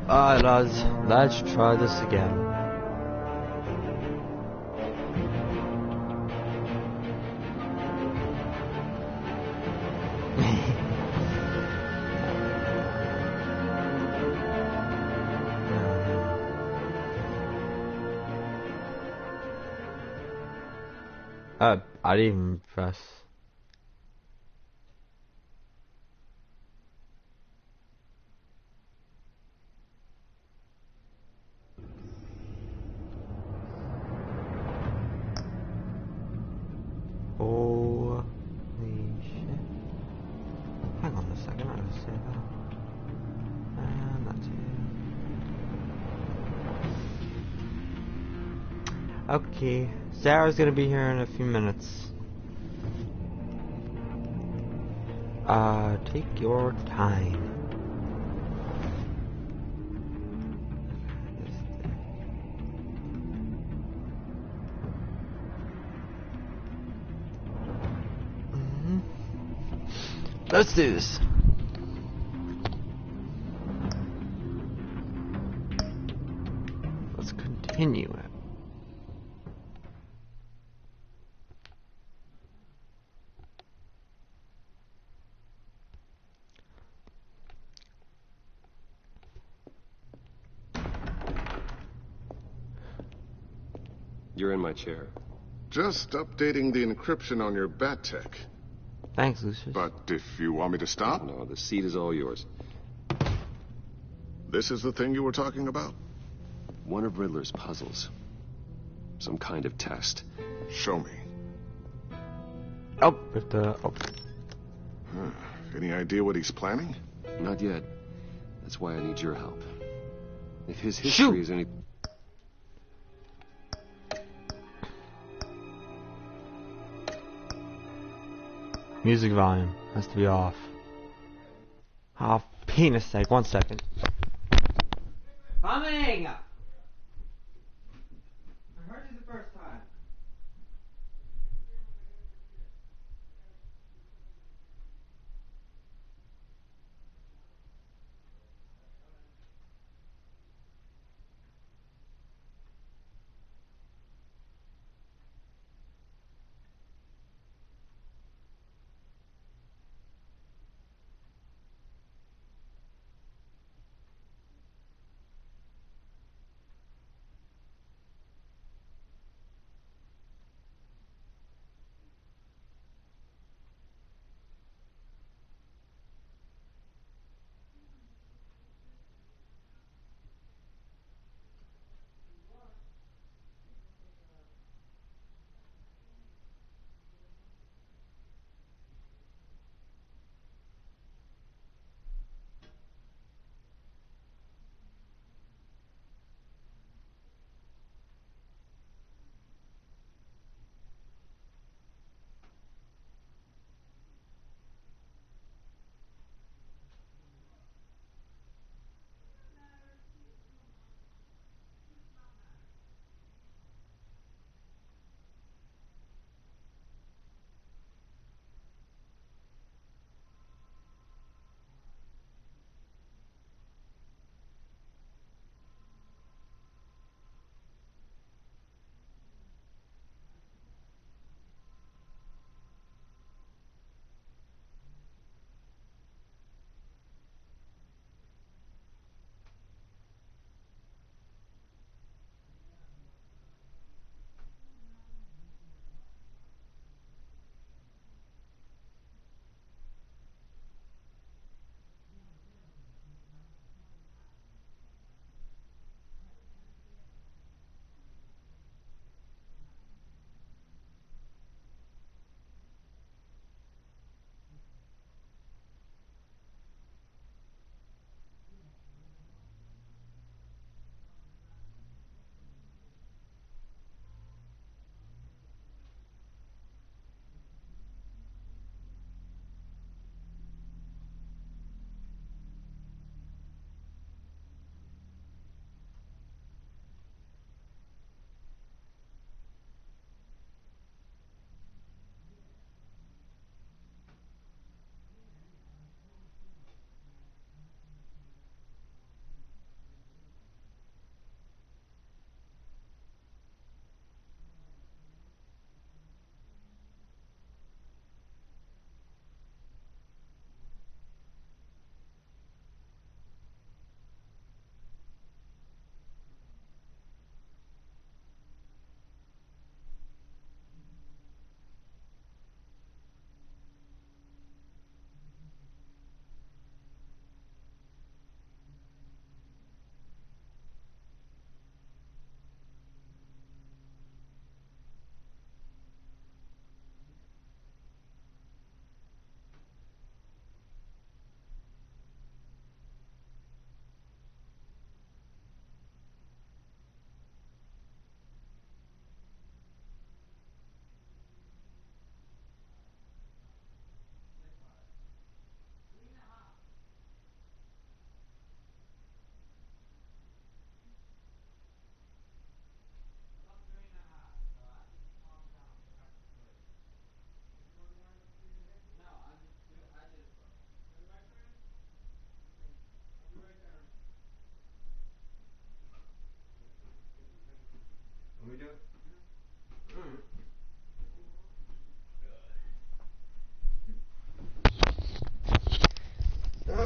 Alright lads, let's try this again. I didn't even press. Holy shit. Hang on a second, I gotta say that. And that's it. Okay, Sarah's gonna be here in a few minutes. Take your time. Let's do this. Let's continue it. You're in my chair. Just updating the encryption on your bat tech. Thanks, Lucius. But if you want me to stop? No, the seat is all yours. This is the thing you were talking about? One of Riddler's puzzles. Some kind of test. Show me. Oh, with the... Oh. Any idea what he's planning? Not yet. That's why I need your help. If his history is any... Music volume has to be off. Oh, penis sake, 1 second. Coming! I heard you the first time.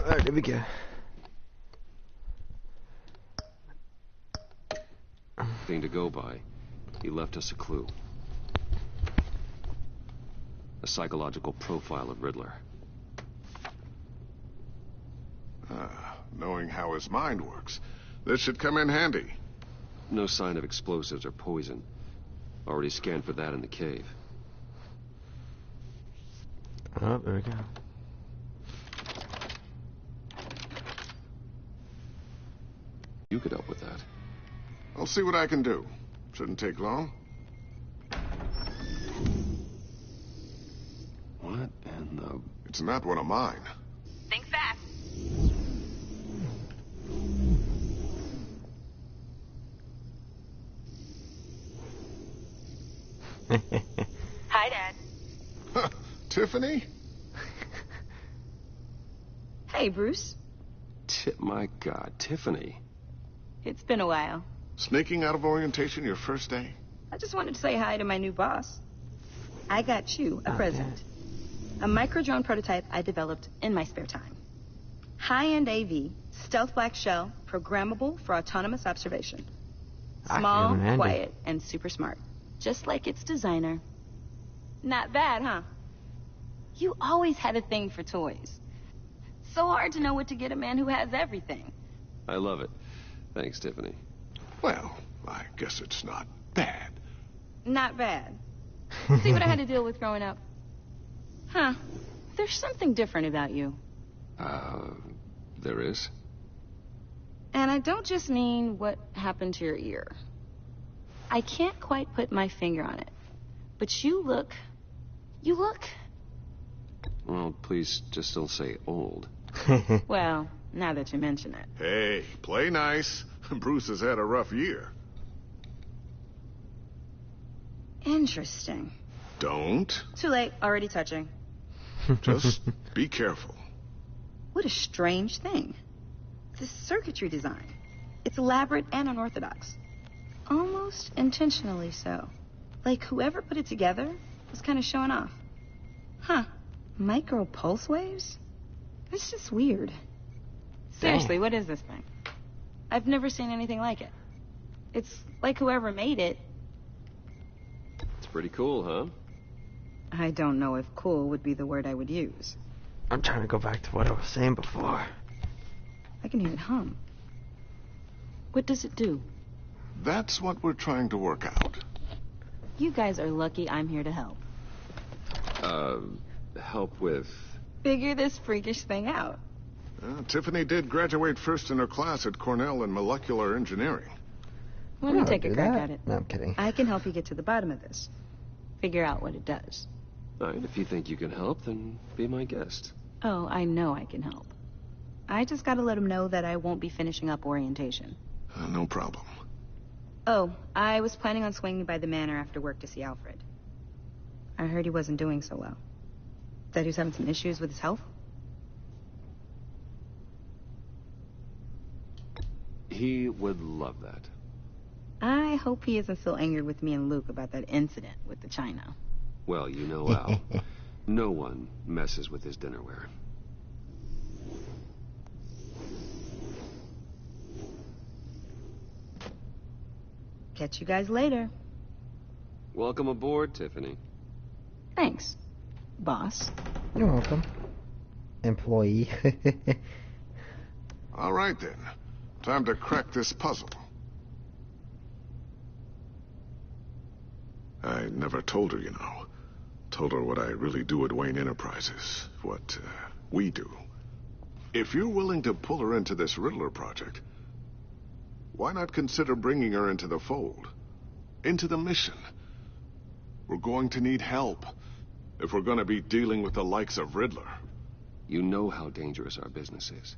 Alright, there we go. Thing to go by. He left us a clue. A psychological profile of Riddler. Knowing how his mind works, this should come in handy. No sign of explosives or poison. Already scanned for that in the cave. Oh, there we go. You could help with that. I'll see what I can do. Shouldn't take long. What in the... It's not one of mine. Think fast. Hi, Dad. Tiffany? Hey, Bruce. My God, Tiffany. It's been a while. Sneaking out of orientation your first day? I just wanted to say hi to my new boss. I got you a present. A micro-drone prototype I developed in my spare time. High-end AV, stealth black shell, programmable for autonomous observation. Small, quiet, and super smart. Just like its designer. Not bad, huh? You always had a thing for toys. So hard to know what to get a man who has everything. I love it. Thanks, Tiffany. Well, I guess it's not bad. Not bad. See what I had to deal with growing up? Huh. There's something different about you. There is? And I don't just mean what happened to your ear. I can't quite put my finger on it. But you look... Well, please just don't say old. Well, now that you mention it. Hey, play nice. Bruce has had a rough year. Interesting. Don't. Too late. Already touching. Just be careful. What a strange thing. This circuitry design. It's elaborate and unorthodox. Almost intentionally so. Like whoever put it together was kind of showing off. Huh. Micro pulse waves? That's just weird. Seriously, what is this thing? I've never seen anything like it. It's like whoever made it. It's pretty cool, huh? I don't know if cool would be the word I would use. I'm trying to go back to what I was saying before. I can hear it hum. What does it do? That's what we're trying to work out. You guys are lucky I'm here to help. Help with... Figure this freakish thing out. Tiffany did graduate first in her class at Cornell in molecular engineering. Let me take a crack at it. No, I'm kidding. I can help you get to the bottom of this. Figure out what it does. All right, if you think you can help, then be my guest. Oh, I know I can help. I just gotta let him know that I won't be finishing up orientation. No problem. Oh, I was planning on swinging by the manor after work to see Alfred. I heard he wasn't doing so well. That he was having some issues with his health? He would love that. I hope he isn't still angered with me and Luke about that incident with the china. Well, you know Al. No one messes with his dinnerware. Catch you guys later. Welcome aboard, Tiffany. Thanks, boss. You're welcome. Employee. All right, then. Time to crack this puzzle. I never told her, you know. Told her what I really do at Wayne Enterprises. What we do. If you're willing to pull her into this Riddler project, why not consider bringing her into the fold? Into the mission? We're going to need help if we're going to be dealing with the likes of Riddler. You know how dangerous our business is.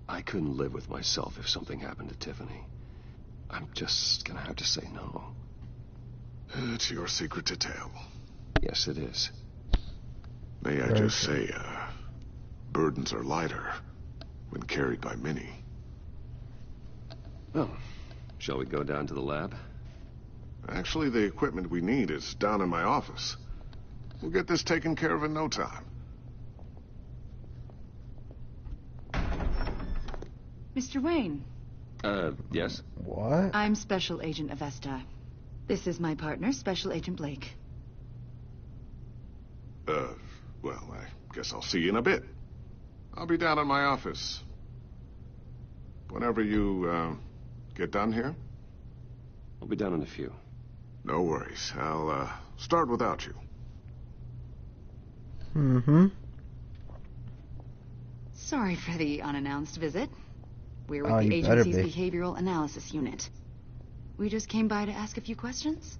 I couldn't live with myself if something happened to Tiffany. I'm just gonna have to say no. It's your secret to tell. Yes, it is. May I just say, burdens are lighter when carried by many. Well, shall we go down to the lab? Actually, the equipment we need is down in my office. We'll get this taken care of in no time. Mr. Wayne. Yes? What? I'm Special Agent Avesta. This is my partner, Special Agent Blake. Well, I guess I'll see you in a bit. I'll be down in my office. Whenever you, get done here? I'll be down in a few. No worries. I'll, start without you. Mm-hmm. Sorry for the unannounced visit. We're with Oh, the you better agency's be. behavioral analysis unit. We just came by to ask a few questions.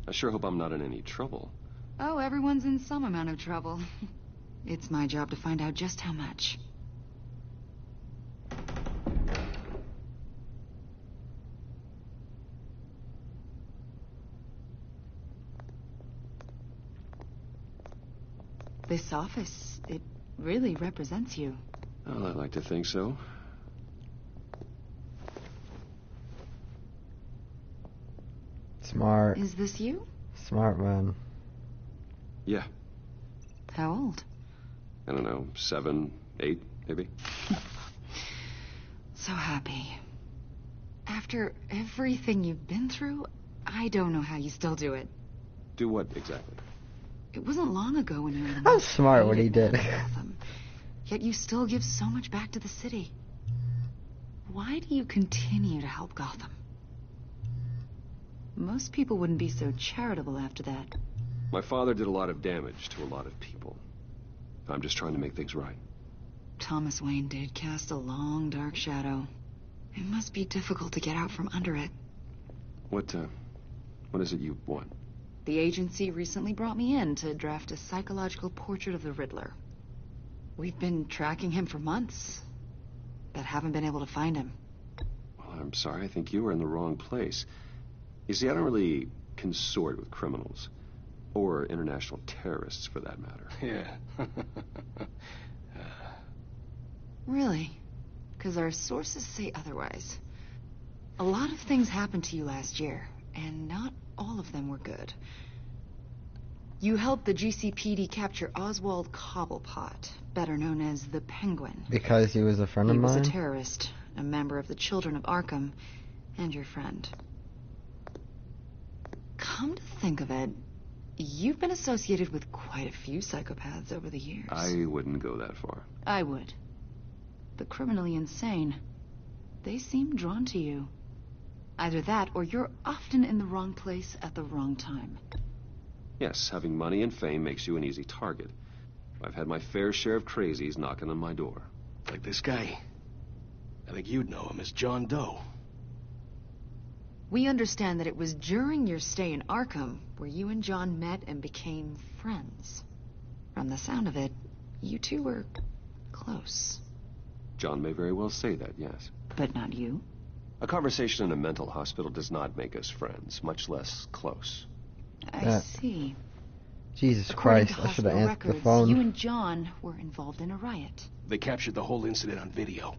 I sure hope I'm not in any trouble. Oh, everyone's in some amount of trouble. It's my job to find out just how much. This office, it really represents you. Well, I like to think so. Smart. Is this you? Smart man. Yeah. How old? I don't know, 7, 8, maybe? So happy. After everything you've been through, I don't know how you still do it. Do what exactly? It wasn't long ago when you were in the That's most smart what he hated did. part of Gotham. Yet you still give so much back to the city. Why do you continue to help Gotham? Most people wouldn't be so charitable after that. My father did a lot of damage to a lot of people. I'm just trying to make things right. Thomas Wayne did cast a long, dark shadow. It must be difficult to get out from under it. What is it you want? The agency recently brought me in to draft a psychological portrait of the Riddler. We've been tracking him for months, but haven't been able to find him. Well, I'm sorry, I think you were in the wrong place. You see, I don't really consort with criminals. Or international terrorists, for that matter. Yeah. Really? Because our sources say otherwise. A lot of things happened to you last year, and not all of them were good. You helped the GCPD capture Oswald Cobblepot, better known as the Penguin. Because he was a friend He of was mine? a terrorist, a member of the Children of Arkham, and your friend. Come to think of it, you've been associated with quite a few psychopaths over the years. I wouldn't go that far. I would. The criminally insane. They seem drawn to you. Either that, or you're often in the wrong place at the wrong time. Yes, having money and fame makes you an easy target. I've had my fair share of crazies knocking on my door. Like this guy. I think you'd know him as John Doe. We understand that it was during your stay in Arkham where you and John met and became friends. From the sound of it, you two were close. John may very well say that, yes. But not you. A conversation in a mental hospital does not make us friends, much less close. I see. Jesus According Christ, to I should have hospital answered the records, phone. you and John were involved in a riot. They captured the whole incident on video.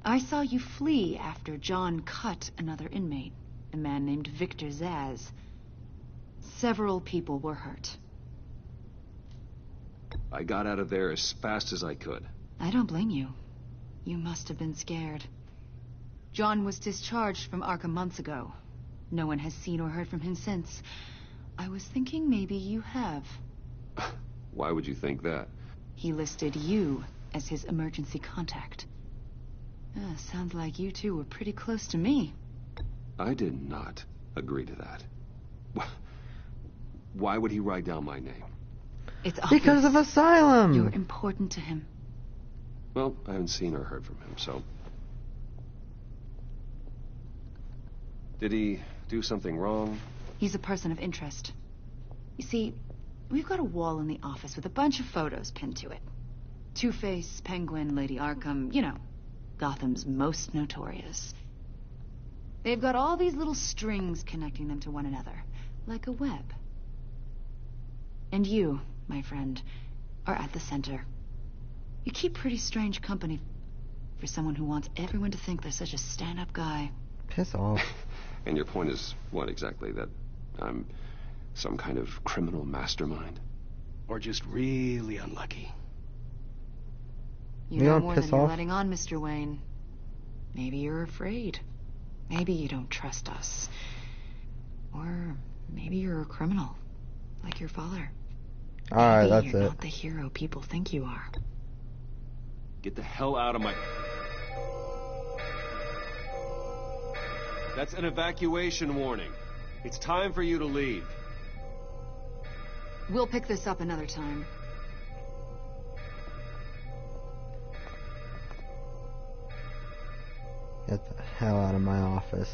I saw you flee after John cut another inmate, a man named Victor Zaz. Several people were hurt. I got out of there as fast as I could. I don't blame you. You must have been scared. John was discharged from Arkham months ago. No one has seen or heard from him since. I was thinking maybe you have. Why would you think that? He listed you as his emergency contact. Sounds like you two were pretty close to me. I did not agree to that. Why would he write down my name? It's obvious. Because of Asylum! You're important to him. Well, I haven't seen or heard from him, so... Did he do something wrong? He's a person of interest. You see, we've got a wall in the office with a bunch of photos pinned to it. Two-Face, Penguin, Lady Arkham, you know, Gotham's most notorious. They've got all these little strings connecting them to one another, like a web. And you, my friend, are at the center. You keep pretty strange company for someone who wants everyone to think they're such a stand-up guy. Piss off. And your point is what exactly? That I'm some kind of criminal mastermind? Or just really unlucky. You You know don't more piss than you're off? letting on, Mr. Wayne. Maybe you're afraid. Maybe you don't trust us. Or maybe you're a criminal, like your father. Alright, Maybe that's you're it. not the hero people think you are. Get the hell out of my... That's an evacuation warning. It's time for you to leave. We'll pick this up another time. Get the hell out of my office.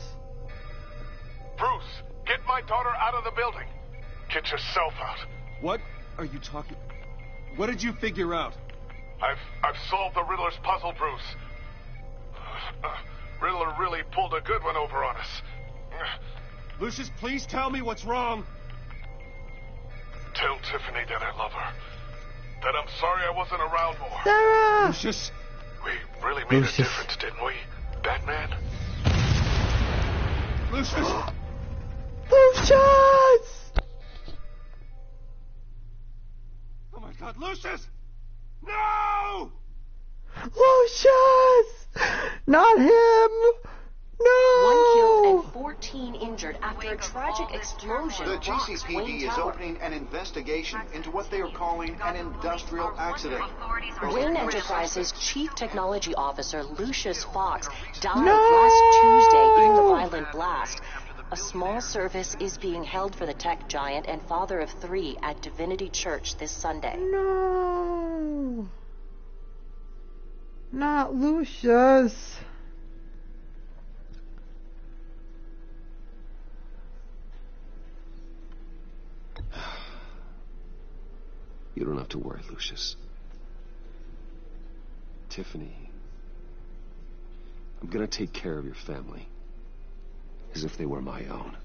Bruce, get my daughter out of the building. Get yourself out. What are you talking... What did you figure out? I've solved the Riddler's puzzle, Bruce. Riddler really pulled a good one over on us. Lucius, please tell me what's wrong. Tell Tiffany that I love her. That I'm sorry I wasn't around more. Sarah! Lucius? We really made Lucius. a difference, didn't we, Batman? Lucius! Lucius! Oh my God, Lucius! No! Lucius! Not him! One killed No! and 14 injured after a tragic explosion The rocks Wayne GCPD is Tower. opening an investigation into what they are calling an industrial accident. Wayne Enterprises Chief Technology Officer Lucius Fox died No! last Tuesday in the violent blast. A small service is being held for the tech giant and father of 3 at Divinity Church this Sunday. No! Not Lucius! You don't have to worry, Lucius. Tiffany, I'm gonna take care of your family. As if they were my own.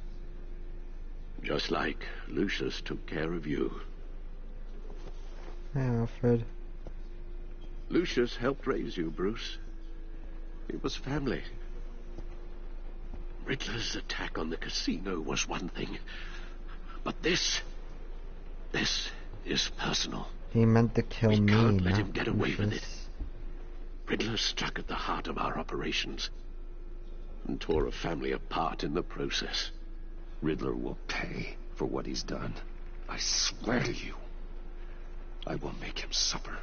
Just like Lucius took care of you. Hey, Alfred. Lucius helped raise you, Bruce. It was family. Riddler's attack on the casino was one thing. But this is personal. He meant to kill We me, can't let not him get away with it. Lucius. Riddler struck at the heart of our operations and tore a family apart in the process. Riddler will pay for what he's done. I swear to you. I will make him suffer.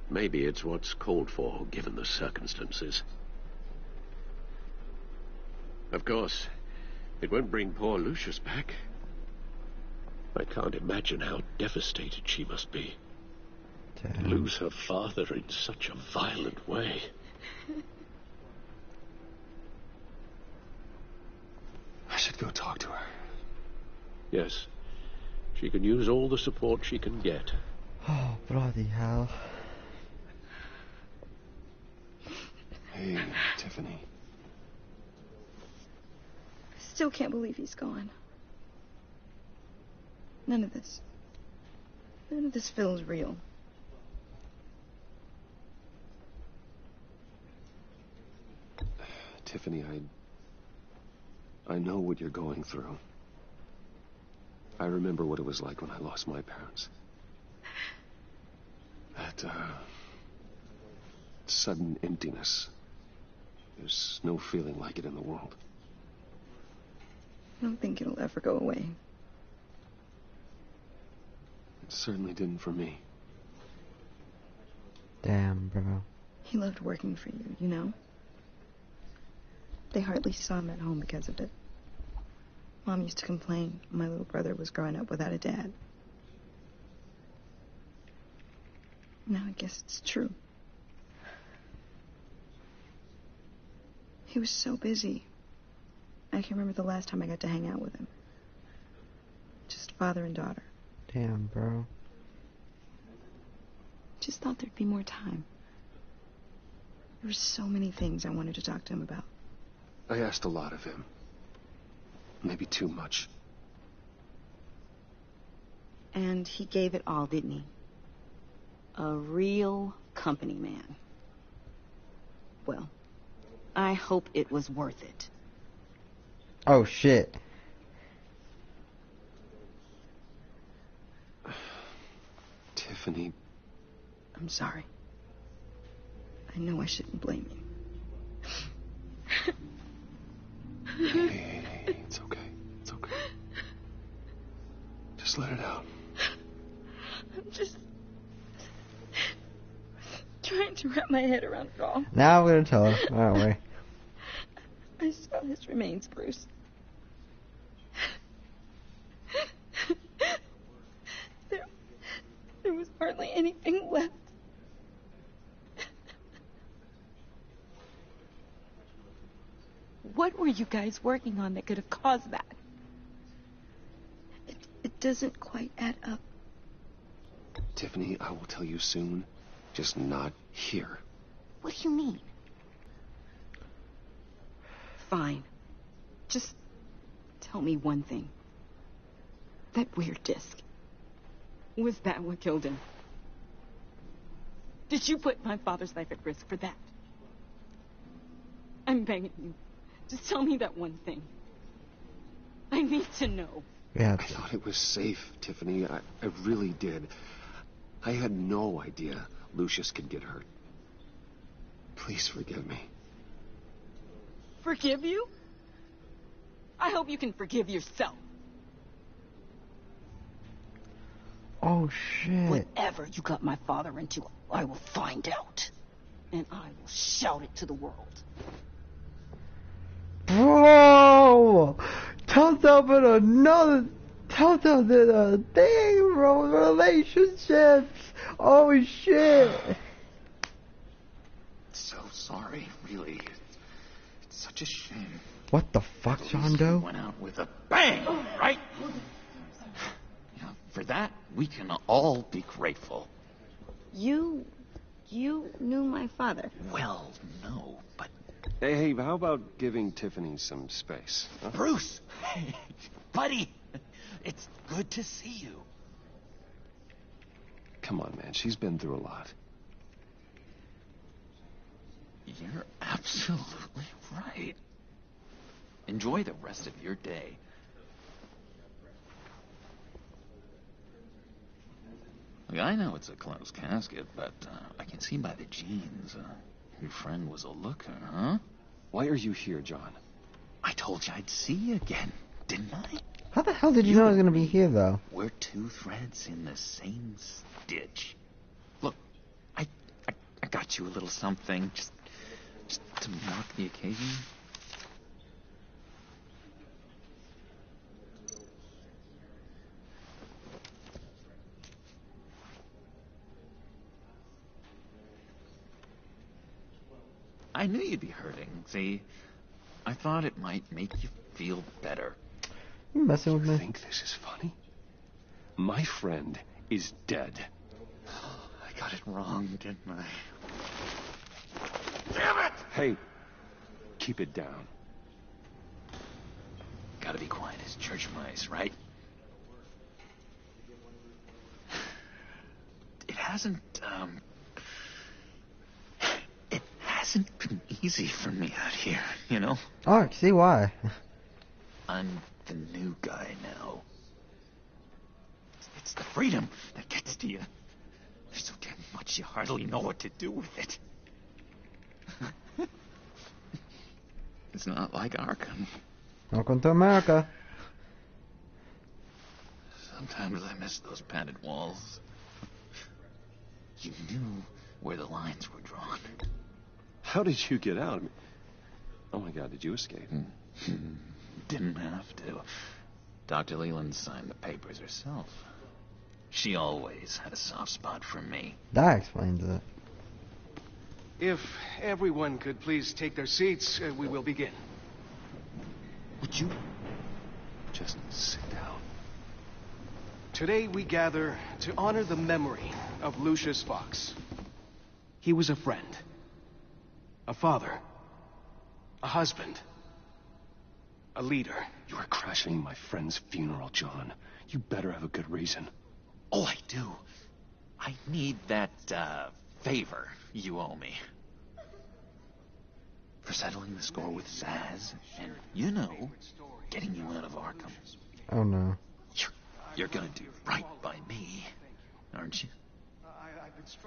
Maybe it's what's called for, given the circumstances. Of course, it won't bring poor Lucius back. I can't imagine how devastated she must be. To Damn. lose her father in such a violent way. I should go talk to her. Yes, she can use all the support she can get. Oh, bloody hell. Hey, Tiffany. I still can't believe he's gone. None of this feels real. Tiffany, I know what you're going through. I remember what it was like when I lost my parents. That, sudden emptiness. There's no feeling like it in the world. I don't think it'll ever go away. It certainly didn't for me. Damn, bro. He loved working for you, you know? They hardly saw him at home because of it. Mom used to complain my little brother was growing up without a dad. Now I guess it's true. He was so busy. I can't remember the last time I got to hang out with him. Just father and daughter. Damn, bro. Just thought there'd be more time. There were so many things I wanted to talk to him about. I asked a lot of him. Maybe too much. And he gave it all, didn't he? A real company man. Well, I hope it was worth it. Oh, shit. Tiffany, I'm sorry. I know I shouldn't blame you. Hey, it's okay. It's okay. Just let it out. I'm just trying to wrap my head around it all. Now I'm gonna tell her, aren't we? I saw his remains, Bruce. There was hardly anything left. What were you guys working on that could have caused that? It doesn't quite add up. Tiffany, I will tell you soon. Just not here. What do you mean? Fine. Just tell me one thing. That weird disc. Was that what killed him? Did you put my father's life at risk for that? I'm begging you. Just tell me that one thing. I need to know. Yeah. I thought it was safe, Tiffany. I really did. I had no idea Lucius could get hurt. Please forgive me. Forgive you? I hope you can forgive yourself. Oh shit. Whatever you got my father into, I will find out. And I will shout it to the world. Bro! Telltale put another... Telltale did a thing, bro, with relationships. Oh shit. So sorry, really. It's such a shame. What the fuck, John Doe? Went out with a bang, right? Yeah, for that, we can all be grateful. You knew my father. Well, no, but... Hey, how about giving Tiffany some space? Huh? Bruce! Buddy! It's good to see you. Come on, man. She's been through a lot. You're absolutely right. Enjoy the rest of your day. Look, I know it's a closed casket, but I can see by the jeans, your friend was a looker, huh? Why are you here, John? I told you I'd see you again, didn't I? How the hell did you know I was gonna be here, though? We're two threads in the same stitch. Look, I got you a little something, just to mark the occasion. I knew you'd be hurting. See, I thought it might make you feel better. You messing with You me? think this is funny? My friend is dead. I got it wrong, didn't I? Damn it! Hey, keep it down. Gotta be quiet as church mice, right? It hasn't been easy for me out here, you know? Oh, I see why. I'm the new guy now. It's the freedom that gets to you. There's so damn much you hardly know what to do with it. It's not like Arkham. Welcome to America. Sometimes I miss those padded walls. You knew where the lines were drawn. How did you get out? I mean, oh my God, did you escape? Didn't have to. Dr. Leland signed the papers herself. She always had a soft spot for me. That explains it. If everyone could please take their seats, we will begin. Would you Just sit down. Today we gather to honor the memory of Lucius Fox. He was a friend, a father, a husband, a leader. You are crashing my friend's funeral, John. You better have a good reason. Oh, I do. I need that, favor you owe me. For settling the score with Zaz, and, you know, getting you out of Arkham. Oh no. You're gonna do right by me, aren't you?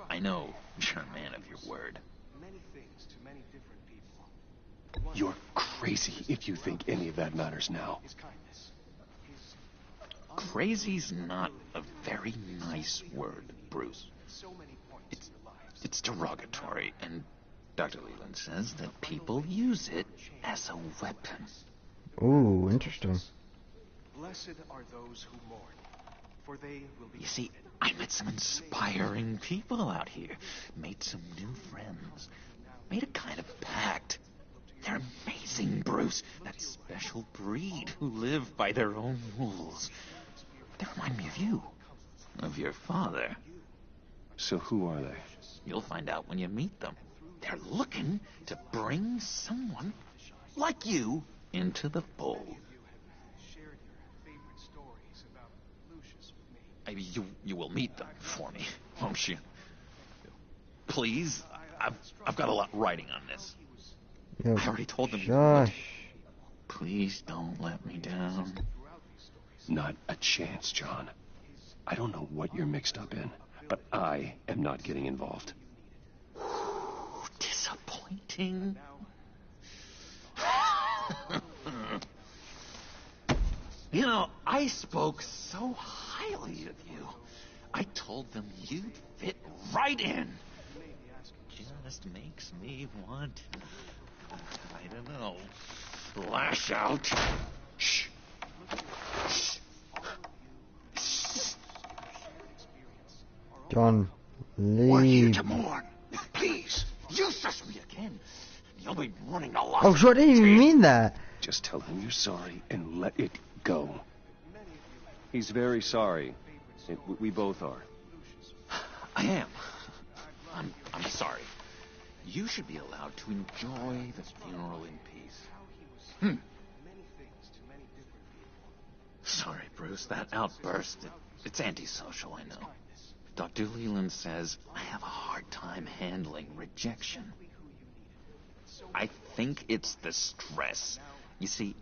I know you're a man of your word. many things to many different people. You're crazy if you think any of that matters now. His kindness. Crazy's not a very nice word, Bruce. It's derogatory, and Dr. Leland says that people use it as a weapon. Ooh, interesting. Blessed are those who mourn, for they will be. You see, I met some inspiring people out here. Made some new friends. Made a kind of pact. They're amazing, Bruce. That special breed who live by their own rules. They remind me of you. Of your father. So who are they? You'll find out when you meet them. They're looking to bring someone like you into the fold. You will meet them for me, won't you? Please, I've got a lot riding on this. Yo, I already told them. Josh. Please don't let me down. Not a chance, John. I don't know what you're mixed up in, but I am not getting involved. Disappointing. You know, I spoke so highly of you. I told them you'd fit right in. Just makes me want, I don't know, lash out. Shh. Shh. John, leave. We're here to mourn. Please, you suss me again. You'll be running a lot. Oh, sure, I didn't even mean that. Just tell him you're sorry and let it go. He's very sorry. We both are. I am. I'm sorry. You should be allowed to enjoy the funeral in peace. Sorry, Bruce, that outburst, it's antisocial, I know. Dr. Leland says I have a hard time handling rejection. I think it's the stress. You see,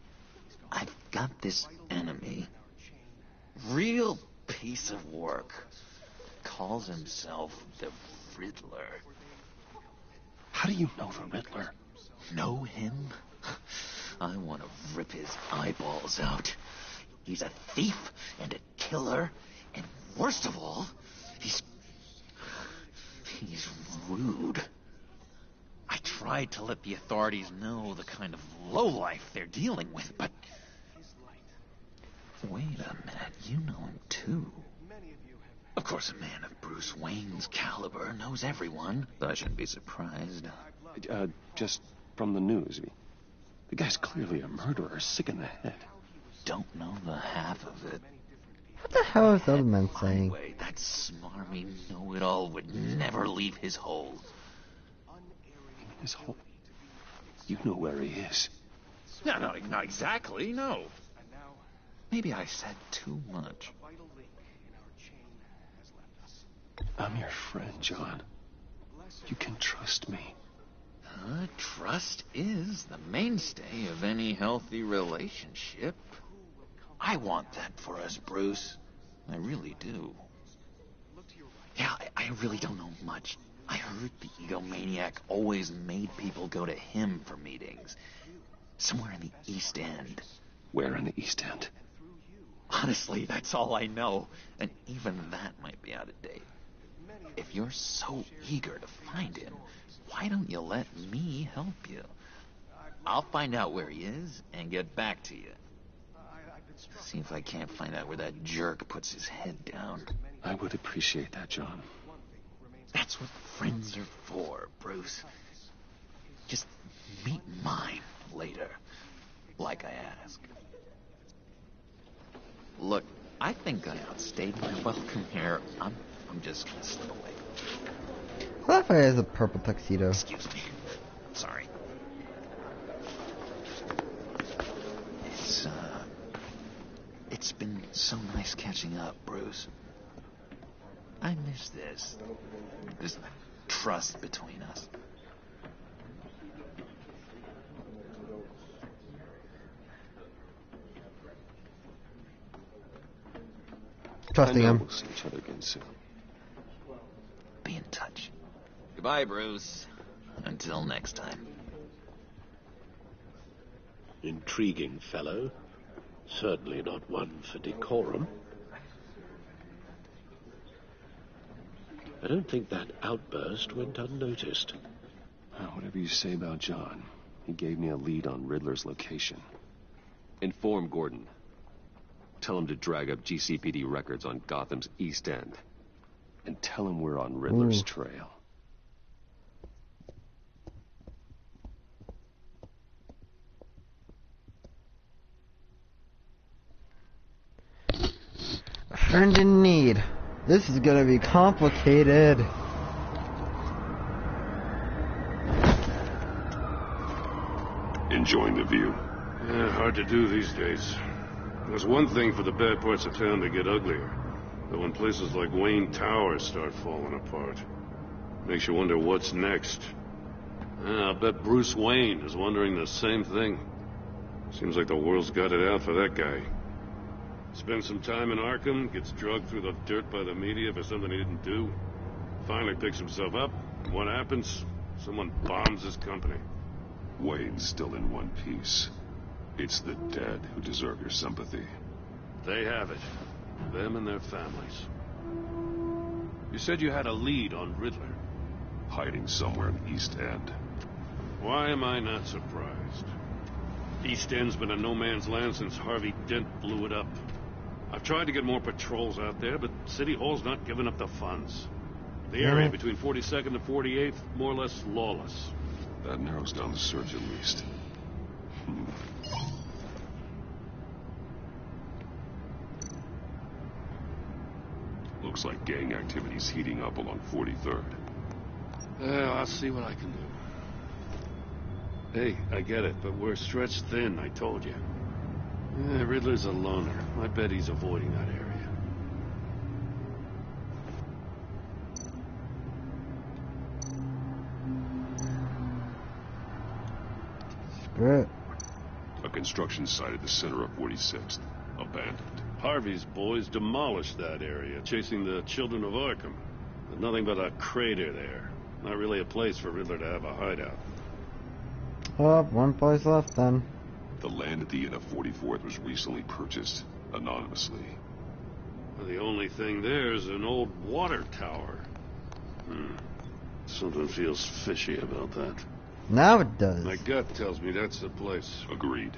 I've got this enemy. Real piece of work. Calls himself the Riddler. How do you know the Riddler? Know him? I want to rip his eyeballs out. He's a thief and a killer, and worst of all, he's rude. I tried to let the authorities know the kind of lowlife they're dealing with, but... Wait a minute, you know him too. Of course, a man of Bruce Wayne's caliber knows everyone, so I shouldn't be surprised. Just from the news. The guy's clearly a murderer, sick in the head. Don't know the half of it. What the hell is the other man saying? Anyway, that smarmy know-it-all would never leave his hole. His hole? You know where he is. No, not exactly, no. Maybe I said too much. I'm your friend, John. You can trust me. Trust is the mainstay of any healthy relationship. I want that for us, Bruce. I really do. Yeah, I really don't know much. I heard the egomaniac always made people go to him for meetings. Somewhere in the East End. Where in the East End? Honestly, that's all I know. And even that might be out of date. If you're so eager to find him, why don't you let me help you? I'll find out where he is and get back to you. See if I can't find out where that jerk puts his head down. I would appreciate that, John. That's what friends are for, Bruce. Just meet mine later, like I asked. Look, I think I outstayed my welcome here. I'm just gonna slip away. I love how he has a purple tuxedo. Excuse me. Sorry. It's been so nice catching up, Bruce. I miss this trust between us. Trusting him. We'll see each other again soon. Be in touch. Goodbye, Bruce. Until next time. Intriguing fellow. Certainly not one for decorum. I don't think that outburst went unnoticed. Whatever you say about John, he gave me a lead on Riddler's location. Inform Gordon. Tell him to drag up GCPD records on Gotham's East End. And tell him we're on Riddler's trail. A friend in need. This is gonna be complicated. Enjoying the view? Yeah, hard to do these days. There's one thing for the bad parts of town to get uglier. But when places like Wayne Tower start falling apart, makes you wonder what's next. I'll bet Bruce Wayne is wondering the same thing. Seems like the world's got it out for that guy. Spends some time in Arkham, gets drugged through the dirt by the media for something he didn't do. Finally picks himself up. What happens? Someone bombs his company. Wayne's still in one piece. It's the dead who deserve your sympathy. They have it. Them and their families. You said you had a lead on Riddler. Hiding somewhere in the East End. Why am I not surprised? East End's been a no-man's land since Harvey Dent blew it up. I've tried to get more patrols out there, but City Hall's not giving up the funds. The area between 42nd and 48th, more or less lawless. That narrows down the search at least. Looks like gang activity's heating up along 43rd. Well, I'll see what I can do. Hey, I get it, but we're stretched thin, I told you. Riddler's a loner. I bet he's avoiding that area. Screw it. A construction site at the center of 46th. Abandoned. Harvey's boys demolished that area, chasing the children of Arkham. There's nothing but a crater there. Not really a place for Riddler to have a hideout. Oh, one place left then. The land at the end of 44th was recently purchased, anonymously. Well, the only thing there is an old water tower. Something feels fishy about that. Now it does. My gut tells me that's the place. Agreed.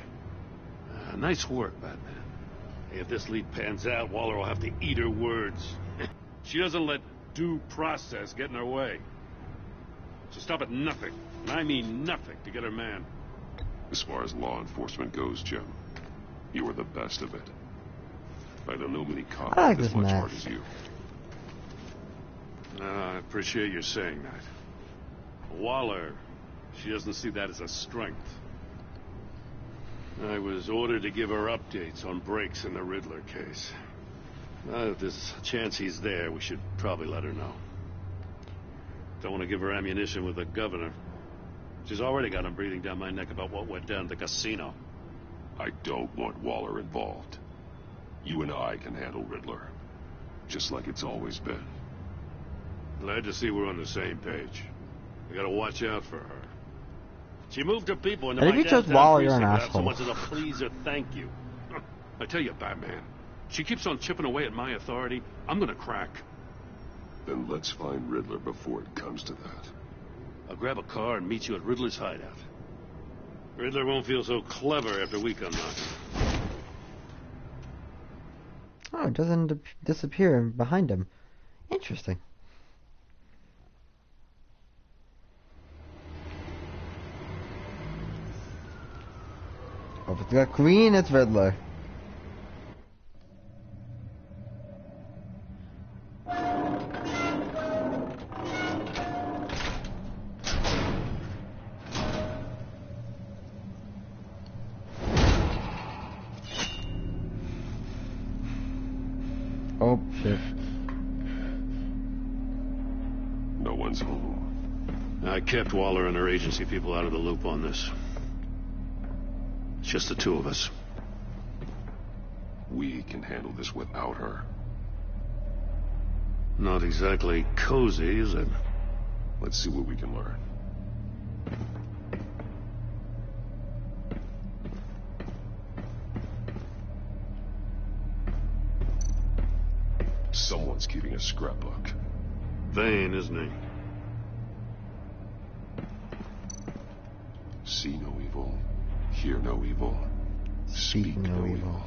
Nice work, Batman. Hey, if this lead pans out, Waller will have to eat her words. She doesn't let due process get in her way. So stop at nothing, and I mean nothing, to get her man. As far as law enforcement goes, Jim, you are the best of it. I don't know many cops with as much heart as you. I appreciate you saying that. Waller, she doesn't see that as a strength. I was ordered to give her updates on breaks in the Riddler case. If there's a chance he's there, we should probably let her know. Don't want to give her ammunition with the governor. She's already got him breathing down my neck about what went down at the casino. I don't want Waller involved. You and I can handle Riddler. Just like it's always been. Glad to see we're on the same page. We gotta watch out for her. She moved her people into my downtown precinct without so much as a please or thank you. I tell you, Batman, she keeps on chipping away at my authority. I'm gonna crack. Then let's find Riddler before it comes to that. I'll grab a car and meet you at Riddler's hideout. Riddler won't feel so clever after we come knocking. Oh, it doesn't disappear behind him. Interesting. Oh, if it's got Queen, it's Riddler. Oh, shit. No one's home. I kept Waller and her agency people out of the loop on this. It's just the two of us. We can handle this without her. Not exactly cozy, is it? Let's see what we can learn. one's keeping a scrapbook. Vain, isn't he? See no evil, hear no evil, speak no evil.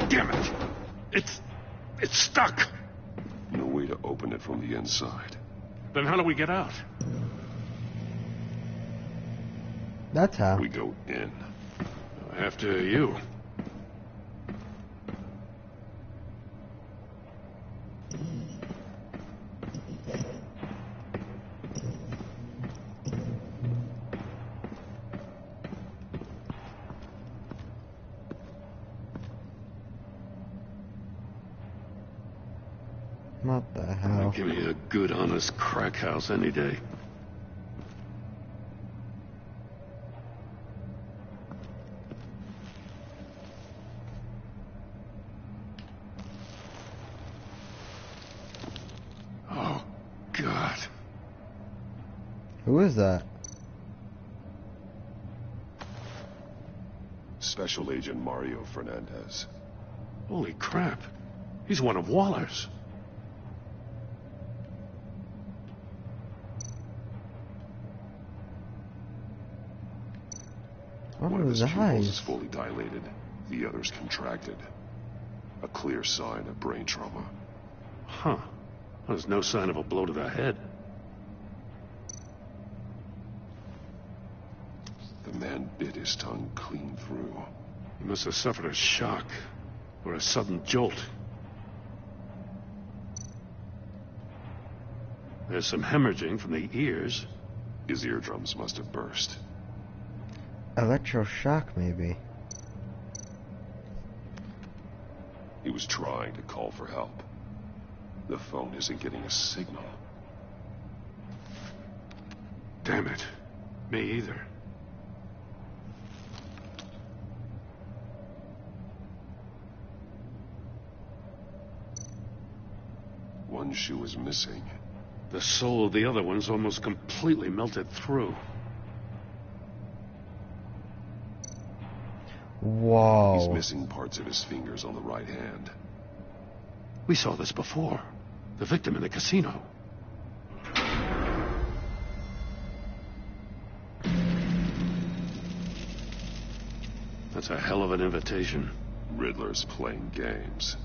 Damn it! It's stuck! No way to open it from the inside. Then how do we get out? That's how. We go in. After you. What the hell? Give me a good, honest crack house any day. Oh, God. Who is that? Special Agent Mario Fernandez. Holy crap. He's one of Waller's. One of his his pupils eyes. is fully dilated. The other's contracted. A clear sign of brain trauma. Huh. There's no sign of a blow to the head. The man bit his tongue clean through. He must have suffered a shock or a sudden jolt. There's some hemorrhaging from the ears. His eardrums must have burst. Electroshock, maybe. He was trying to call for help. The phone isn't getting a signal. Damn it. Me either. One shoe is missing. The sole of the other one's almost completely melted through. Whoa. He's missing parts of his fingers on the right hand. We saw this before. The victim in the casino. That's a hell of an invitation. Riddler's playing games.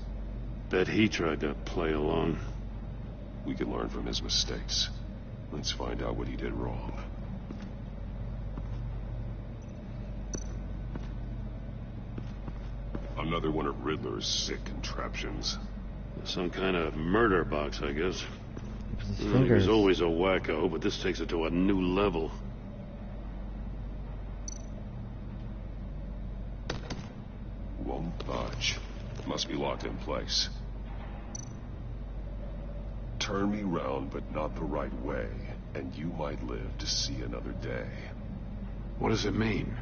Bet he tried to play along. We can learn from his mistakes. Let's find out what he did wrong. Another one of Riddler's sick contraptions. Some kind of murder box, I guess. His He fingers. was always a wacko, but this takes it to a new level. Won't budge. Must be locked in place. Turn me round, but not the right way, and you might live to see another day. What does it mean?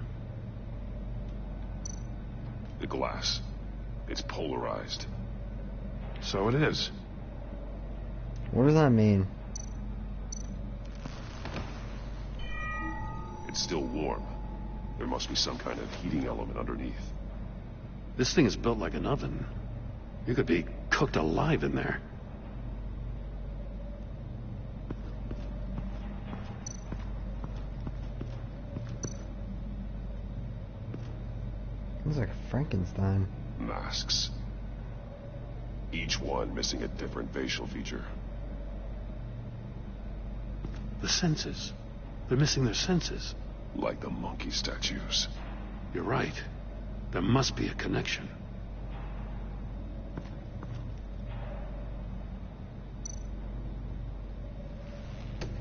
The glass. It's polarized. So it is. What does that mean? It's still warm. There must be some kind of heating element underneath. This thing is built like an oven. You could be cooked alive in there. Looks like Frankenstein. Masks. Each one missing a different facial feature. The senses. They're missing their senses. Like the monkey statues. You're right. There must be a connection.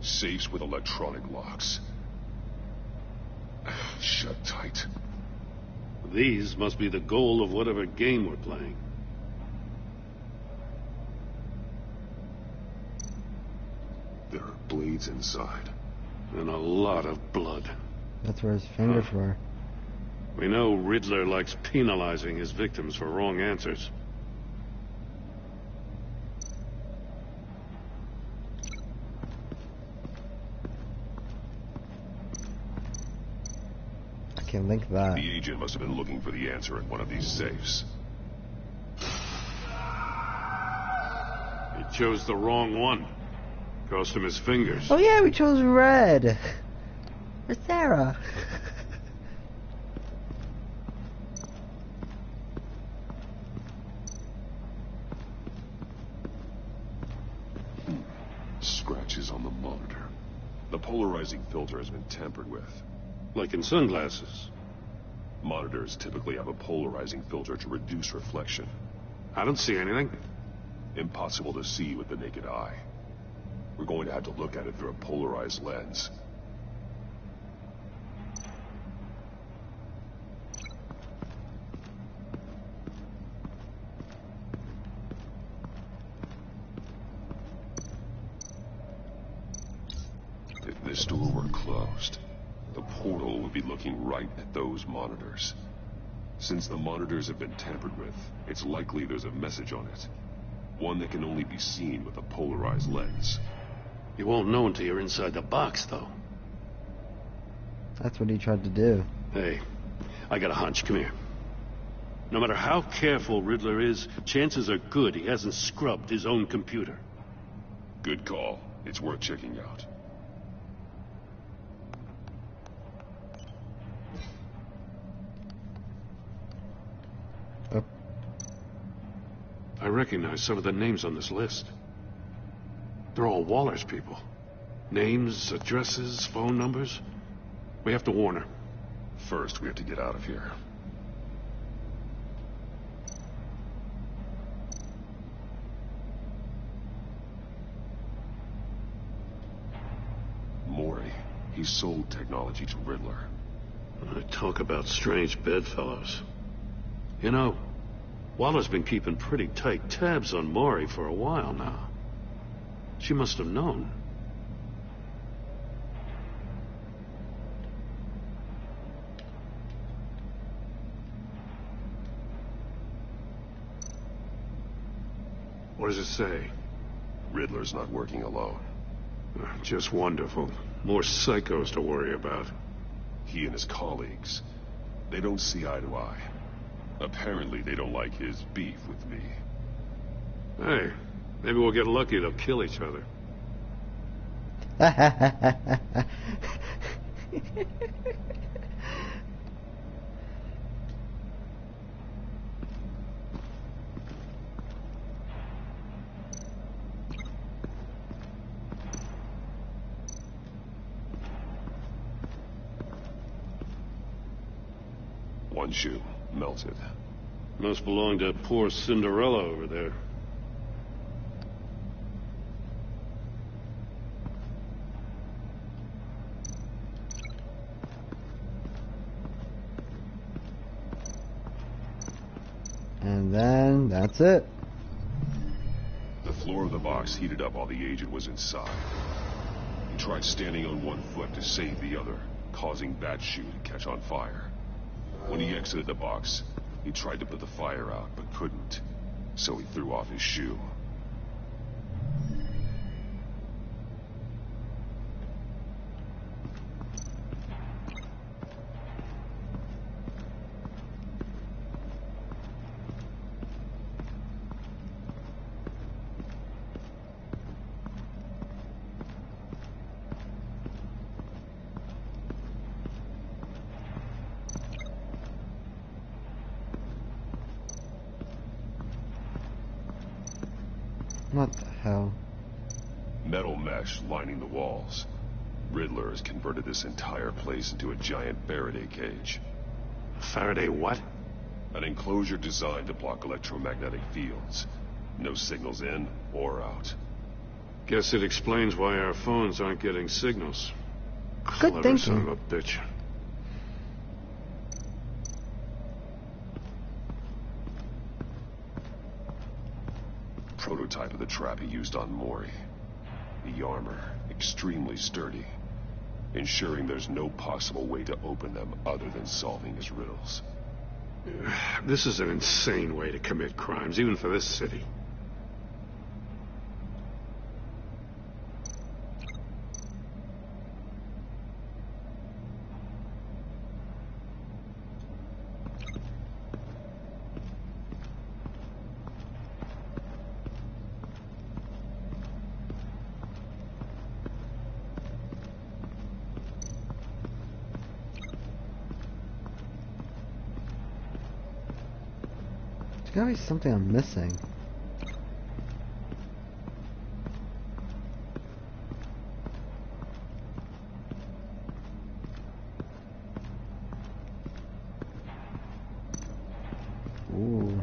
Safes with electronic locks. Shut tight. These must be the goal of whatever game we're playing. There are blades inside. And a lot of blood. That's where his fingers were. We know Riddler likes penalizing his victims for wrong answers. Okay, link that. The agent must have been looking for the answer in one of these safes. He chose the wrong one. Cost him his fingers. Oh yeah, we chose red. For Sarah. Scratches on the monitor. The polarizing filter has been tampered with. Like in sunglasses. Monitors typically have a polarizing filter to reduce reflection. I don't see anything. Impossible to see with the naked eye. We're going to have to look at it through a polarized lens. If this door were closed, the portal would be looking right at those monitors. Since the monitors have been tampered with, it's likely there's a message on it. One that can only be seen with a polarized lens. You won't know until you're inside the box, though. That's what he tried to do. Hey, I got a hunch. Come here. No matter how careful Riddler is, chances are good he hasn't scrubbed his own computer. Good call. It's worth checking out. Oh. I recognize some of the names on this list. They're all Waller's people. Names, addresses, phone numbers. We have to warn her. First, we have to get out of here. Maury, he sold technology to Riddler. I talk about strange bedfellows. You know, Waller's been keeping pretty tight tabs on Maury for a while now. She must have known. What does it say? Riddler's not working alone. Just wonderful. More psychos to worry about. He and his colleagues, they don't see eye to eye. Apparently they don't like his beef with me. Hey, maybe we'll get lucky. They'll kill each other. One shoe, melted. Must belong to poor Cinderella over there. And then that's it. The floor of the box heated up while the agent was inside. He tried standing on one foot to save the other, causing that shoe to catch on fire. When he exited the box, he tried to put the fire out, but couldn't, so he threw off his shoe. What the hell? Metal mesh lining the walls. Riddler has converted this entire place into a giant Faraday cage. Faraday what? An enclosure designed to block electromagnetic fields. No signals in or out. Guess it explains why our phones aren't getting signals. Good Clever thinking. son of a bitch. Prototype of the trap he used on Maury. The armor, extremely sturdy, ensuring there's no possible way to open them other than solving his riddles. This is an insane way to commit crimes, even for this city. There's gotta be something I'm missing. Ooh.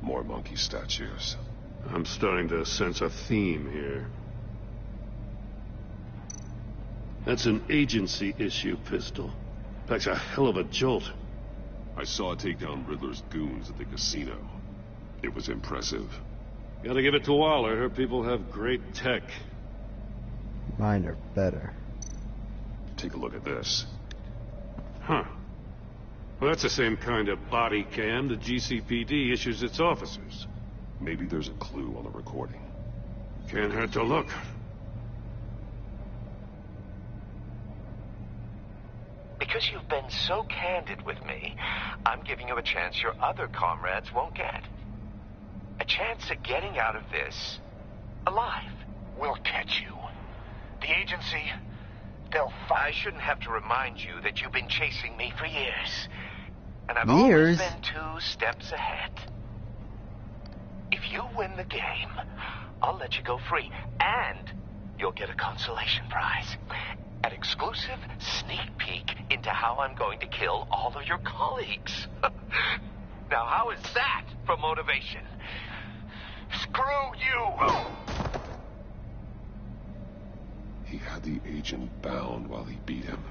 More monkey statues. I'm starting to sense a theme here. That's an agency issue pistol. Packs a hell of a jolt. I saw it take down Riddler's goons at the casino. It was impressive. Gotta give it to Waller. Her people have great tech. Mine are better. Take a look at this. Huh. Well, that's the same kind of body cam the GCPD issues its officers. Maybe there's a clue on the recording. Can't hurt to look. Because you've been so candid with me, I'm giving you a chance your other comrades won't get. A chance at getting out of this alive. We'll catch you. The agency, I shouldn't have to remind you that you've been chasing me for years. And I've Years? always been 2 steps ahead. If you win the game, I'll let you go free. And you'll get a consolation prize. An exclusive sneak peek into how I'm going to kill all of your colleagues. Now, how is that for motivation? Screw you! He had the agent bound while he beat him.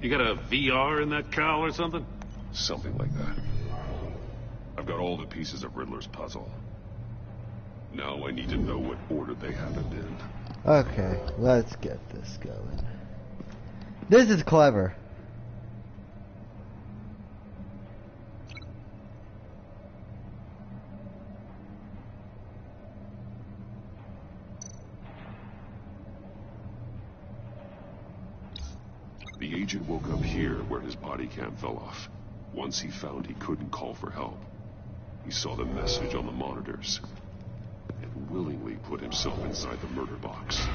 You got a VR in that cowl or something? Something like that. I've got all the pieces of Riddler's puzzle. Now I need to know what order they happened in. Okay, let's get this going. This is clever. The agent woke up here where his body cam fell off. Once he found he couldn't call for help, he saw the message on the monitors and willingly put himself inside the murder box.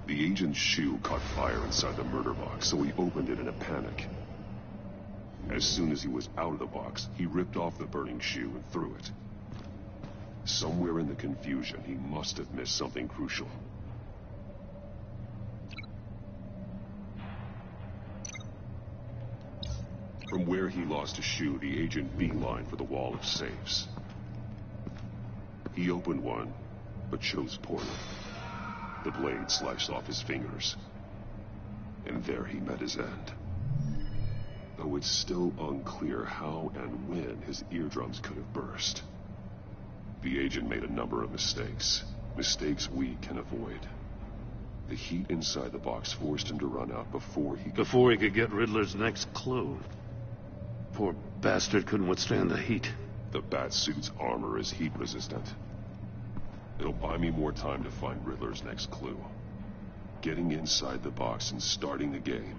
The agent's shoe caught fire inside the murder box, so he opened it in a panic. As soon as he was out of the box, he ripped off the burning shoe and threw it. Somewhere in the confusion, he must have missed something crucial. From where he lost a shoe, the agent beelined for the wall of safes. He opened one, but chose poorly. The blade sliced off his fingers. And there he met his end. Though it's still unclear how and when his eardrums could have burst. The agent made a number of mistakes. Mistakes we can avoid. The heat inside the box forced him to run out before he could get Riddler's next clue. Poor bastard couldn't withstand the heat. The Batsuit's armor is heat resistant. It'll buy me more time to find Riddler's next clue. Getting inside the box and starting the game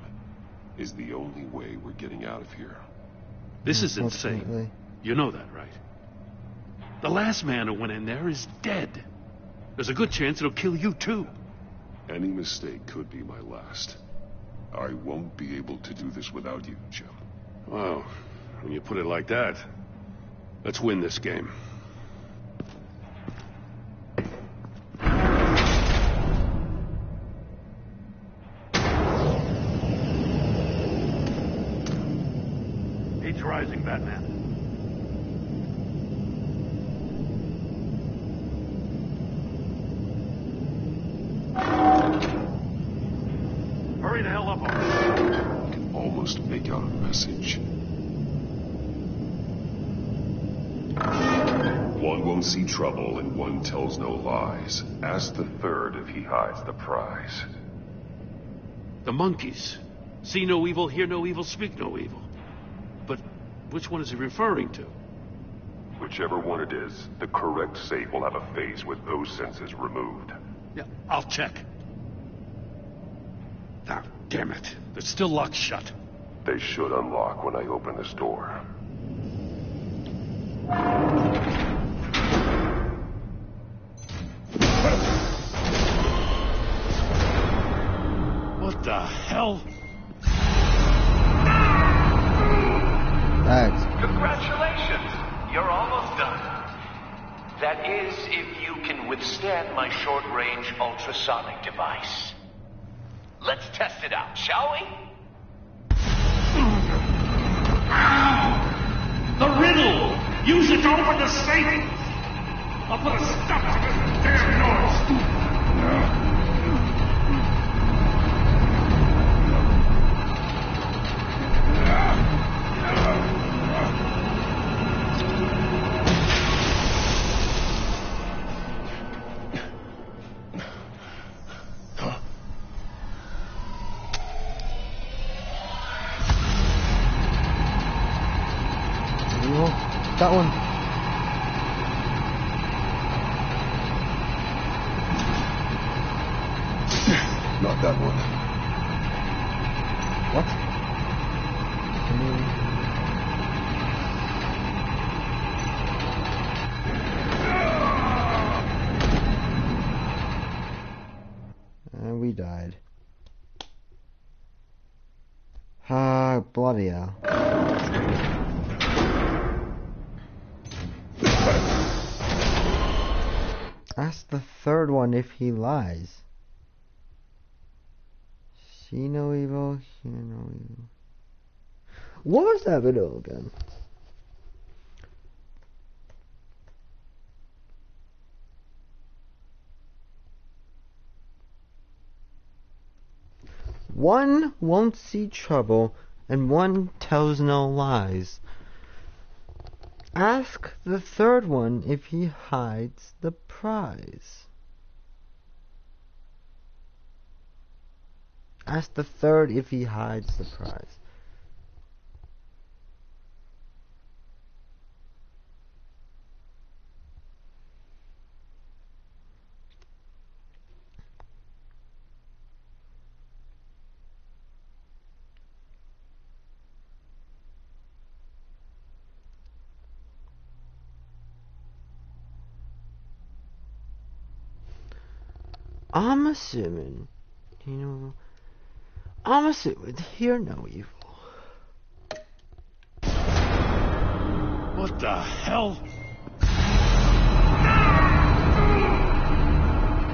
is the only way we're getting out of here. This is insane. You know that, right? The last man who went in there is dead. There's a good chance it'll kill you, too. Any mistake could be my last. I won't be able to do this without you, Jim. Well, when you put it like that, let's win this game. Heat's rising, Batman. Hurry the hell up on I can almost make out a message. One won't see trouble and one tells no lies. Ask the third if he hides the prize. The monkeys. See no evil, hear no evil, speak no evil. But which one is he referring to? Whichever one it is, the correct safe will have a face with those senses removed. Yeah, I'll check. Ah, damn it. They're still locked shut. They should unlock when I open this door. What the hell? Thanks. Congratulations! You're almost done. That is, if you can withstand my short-range ultrasonic device. Let's test it out, shall we? The riddle! Use it to open the safe! I'll put a stop to this damn noise! That one. Not that one. What? And we died. Ah, bloody hell. Ask the third one if he lies. See no evil, hear no evil. What was that video again? One won't see trouble, and one tells no lies. Ask the third one if he hides the prize. Ask the third if he hides the prize. I'm assuming, I'm assuming hear no evil. What the hell?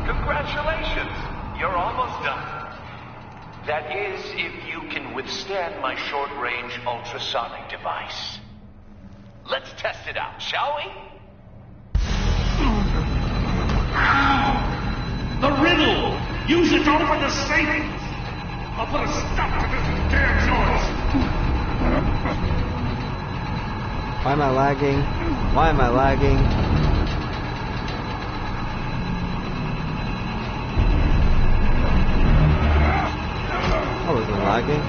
Congratulations! You're almost done. That is, if you can withstand my short-range ultrasonic device. Let's test it out, shall we? The riddle! Use it to open the safe! I'll put a stop to this damn noise! Why am I lagging? Why am I lagging? I wasn't lagging.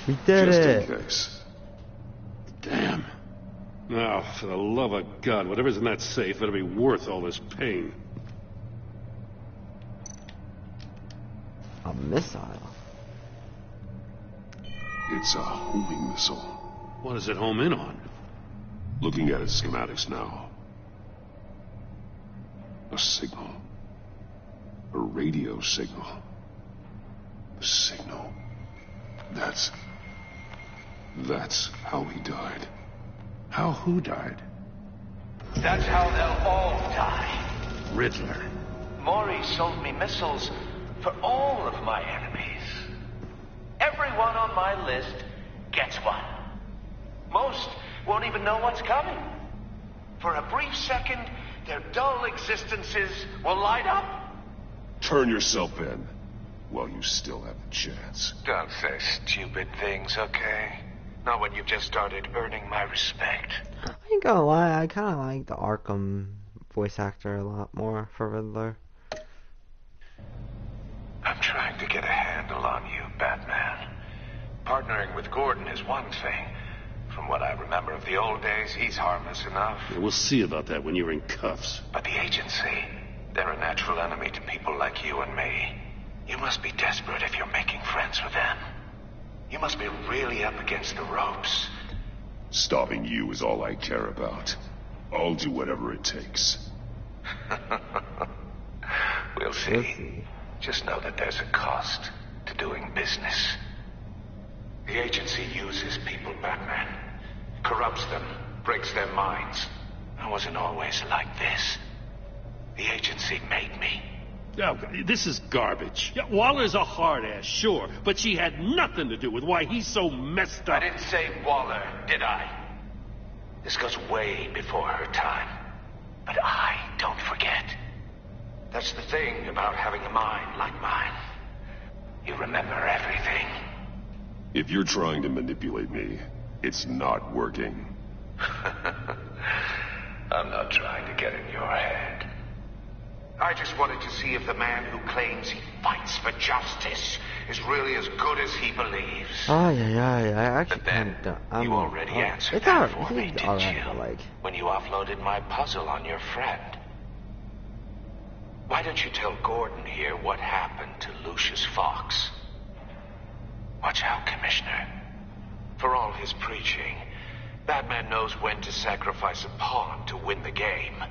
We did Just it! in case. Damn. Now, for the love of God, whatever's in that safe better be worth all this pain. A missile. It's a homing missile. What does it home in on? Looking at its schematics now. A signal. A radio signal. A signal. That's how he died. How who died? That's how they'll all die. Riddler. Maury sold me missiles for all of my enemies. Everyone on my list gets one. Most won't even know what's coming. For a brief second, their dull existences will light up. Turn yourself in while you still have the chance. Don't say stupid things, okay? Not when you've just started earning my respect. I ain't gonna lie, I kinda like the Arkham voice actor a lot more for Riddler. I'm trying to get a handle on you, Batman. Partnering with Gordon is one thing. From what I remember of the old days, he's harmless enough. Yeah, we'll see about that when you're in cuffs. But the agency, they're a natural enemy to people like you and me. You must be desperate if you're making friends with them. You must be really up against the ropes. Stopping you is all I care about. I'll do whatever it takes. We'll see. Just know that there's a cost to doing business. The agency uses people, Batman. Corrupts them, breaks their minds. I wasn't always like this. The agency made me. Oh, this is garbage. Yeah, Waller's a hard ass, sure, but she had nothing to do with why he's so messed up. I didn't say Waller, did I? This goes way before her time. But I don't forget. That's the thing about having a mind like mine. You remember everything. If you're trying to manipulate me, it's not working. I'm not trying to get in your head. I just wanted to see if the man who claims he fights for justice is really as good as he believes. Oh yeah, I actually But then, you already answered it's that alright, for me, it's didn't alright, you? but like, When you offloaded my puzzle on your friend. Why don't you tell Gordon here what happened to Lucius Fox? Watch out, Commissioner. For all his preaching, Batman knows when to sacrifice a pawn to win the game.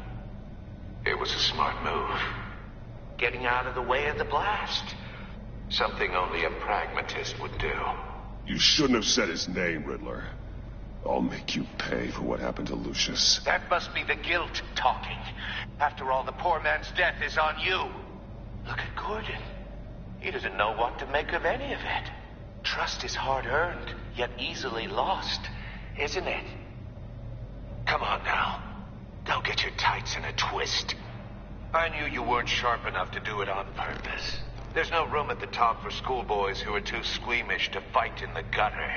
It was a smart move. Getting out of the way of the blast. Something only a pragmatist would do. You shouldn't have said his name, Riddler. I'll make you pay for what happened to Lucius. That must be the guilt talking. After all, the poor man's death is on you. Look at Gordon. He doesn't know what to make of any of it. Trust is hard-earned, yet easily lost, isn't it? Come on now. Don't get your tights in a twist. I knew you weren't sharp enough to do it on purpose. There's no room at the top for schoolboys who are too squeamish to fight in the gutter.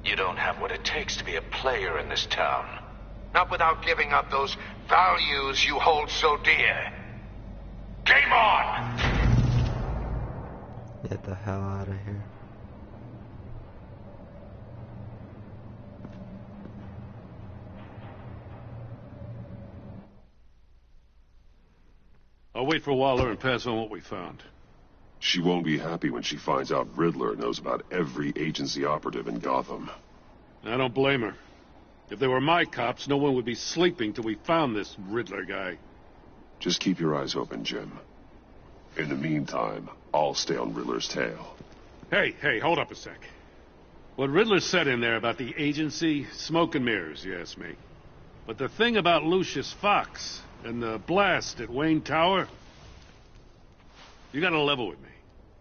You don't have what it takes to be a player in this town. Not without giving up those values you hold so dear. Game on! get the hell out of here. I'll wait for Waller and pass on what we found. She won't be happy when she finds out Riddler knows about every agency operative in Gotham. I don't blame her. If they were my cops, no one would be sleeping till we found this Riddler guy. Just keep your eyes open, Jim. In the meantime, I'll stay on Riddler's tail. Hey, hold up a sec. What Riddler said in there about the agency, smoke and mirrors, you ask me. But the thing about Lucius Fox and the blast at Wayne Tower, you gotta level with me.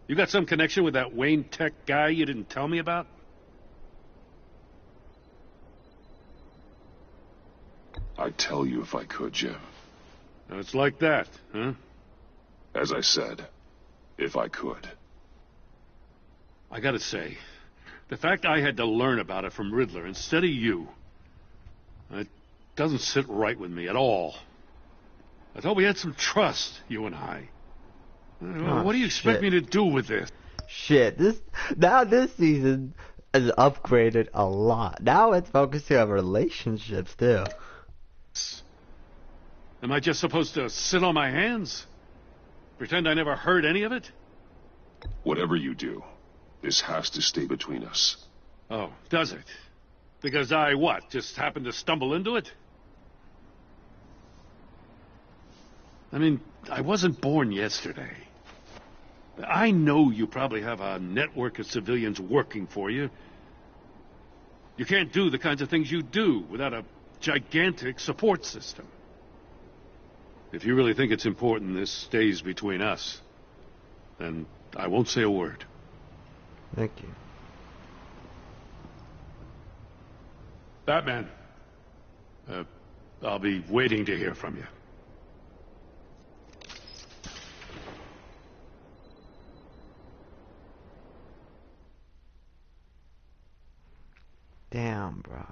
You got some connection with that Wayne Tech guy you didn't tell me about? I'd tell you if I could, Jim. Now, it's like that, huh? As I said, if I could. I gotta say, the fact I had to learn about it from Riddler instead of you, it doesn't sit right with me at all. I thought we had some trust, you and I. What do you expect me to do with this? Shit, this season is upgraded a lot. Now it's focusing on relationships too. Am I just supposed to sit on my hands? Pretend I never heard any of it? Whatever you do, this has to stay between us. Oh, does it? Because I, what, just happened to stumble into it? I mean, I wasn't born yesterday. I know you probably have a network of civilians working for you. You can't do the kinds of things you do without a gigantic support system. If you really think it's important this stays between us, then I won't say a word. Thank you. Batman, I'll be waiting to hear from you. Damn, bro.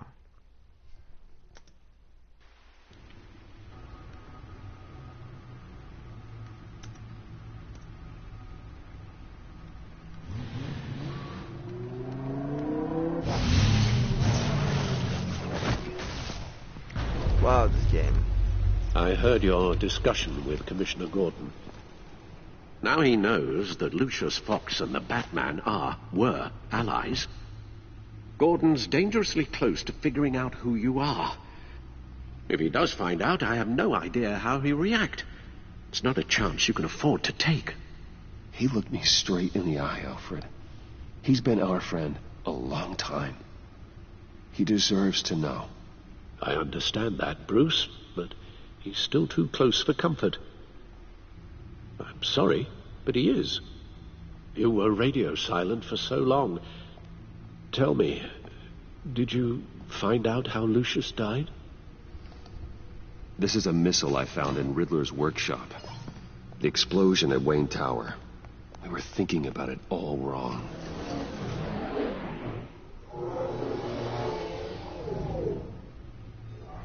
Wow, this game. I heard your discussion with Commissioner Gordon. Now he knows that Lucius Fox and the Batman were allies. Gordon's dangerously close to figuring out who you are. If he does find out, I have no idea how he'll react. It's not a chance you can afford to take. He looked me straight in the eye, Alfred. He's been our friend a long time. He deserves to know. I understand that, Bruce, but he's still too close for comfort. I'm sorry, but he is. You were radio silent for so long. Tell me, did you find out how Lucius died? This is a missile I found in Riddler's workshop. The explosion at Wayne Tower. We were thinking about it all wrong.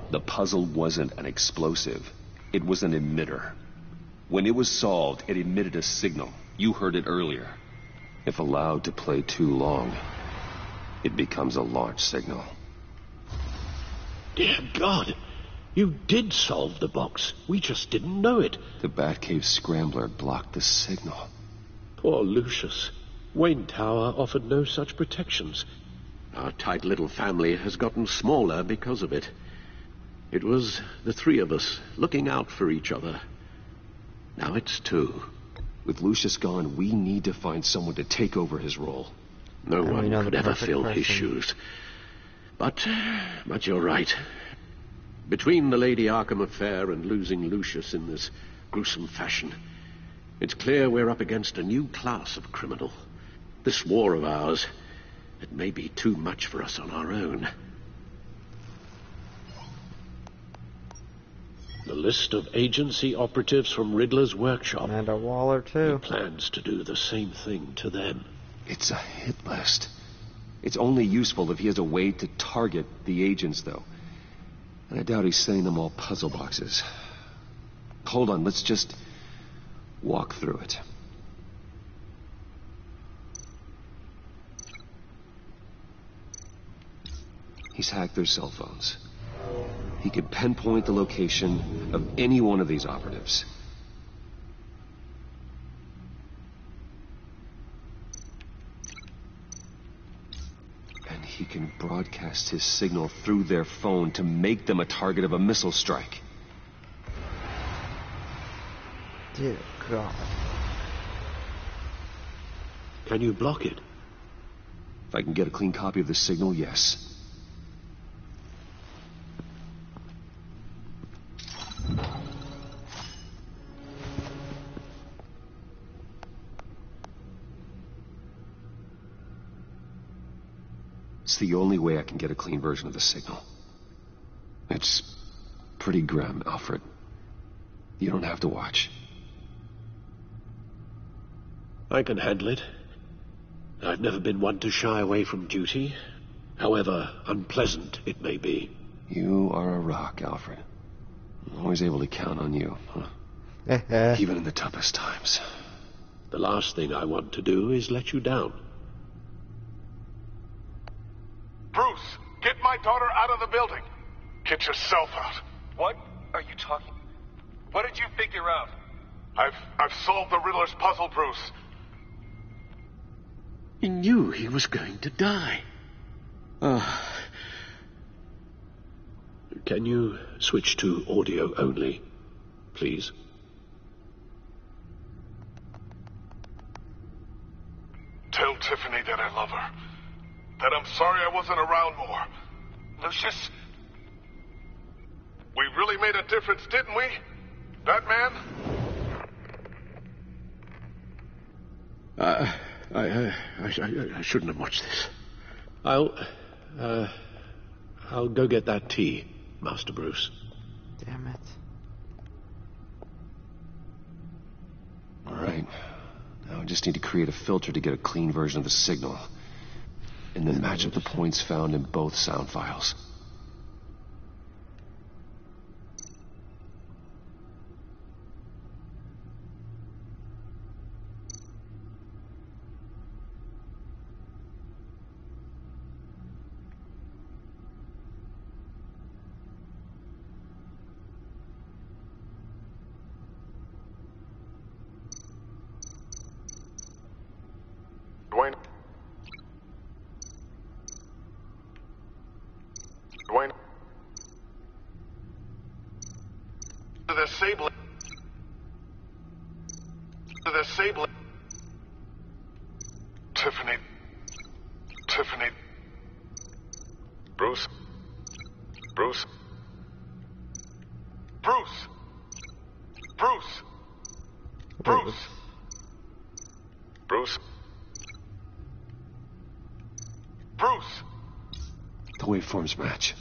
The puzzle wasn't an explosive. It was an emitter. When it was solved, it emitted a signal. You heard it earlier. If allowed to play too long, it becomes a launch signal. Dear God, you did solve the box. We just didn't know it. The Batcave scrambler blocked the signal. Poor Lucius. Wayne Tower offered no such protections. Our tight little family has gotten smaller because of it. It was the three of us looking out for each other. Now it's two. With Lucius gone, we need to find someone to take over his role. No one could ever fill his shoes. But you're right. Between the Lady Arkham affair and losing Lucius in this gruesome fashion, it's clear we're up against a new class of criminal. This war of ours, it may be too much for us on our own. The list of agency operatives from Riddler's workshop. And a Waller, too. He plans to do the same thing to them. It's a hit list. It's only useful if he has a way to target the agents, though. And I doubt he's sending them all puzzle boxes. Hold on, let's just walk through it. He's hacked their cell phones. He could pinpoint the location of any one of these operatives. And he can broadcast his signal through their phone to make them a target of a missile strike. Dear God. Can you block it? If I can get a clean copy of the signal, yes. It's the only way I can get a clean version of the signal. It's pretty grim, Alfred. You don't have to watch. I can handle it. I've never been one to shy away from duty, however unpleasant it may be. You are a rock, Alfred. I'm always able to count on you, huh? Even in the toughest times. The last thing I want to do is let you down. Bruce, get my daughter out of the building. Get yourself out. What are you talking? What did you figure out? I've solved the Riddler's puzzle, Bruce. He knew he was going to die. Can you switch to audio only, please? Tell Tiffany that I love her. That I'm sorry I wasn't around more. Lucius? We really made a difference, didn't we? Batman? I shouldn't have watched this. I'll go get that tea, Master Bruce. Damn it. All right. Now I just need to create a filter to get a clean version of the signal. and then match up the points found in both sound files. Dwayne. Dwayne. The Sable. The Sable. Tiffany. Tiffany. Bruce. Bruce. Bruce. Bruce. Bruce. Bruce. Bruce. The waveforms match.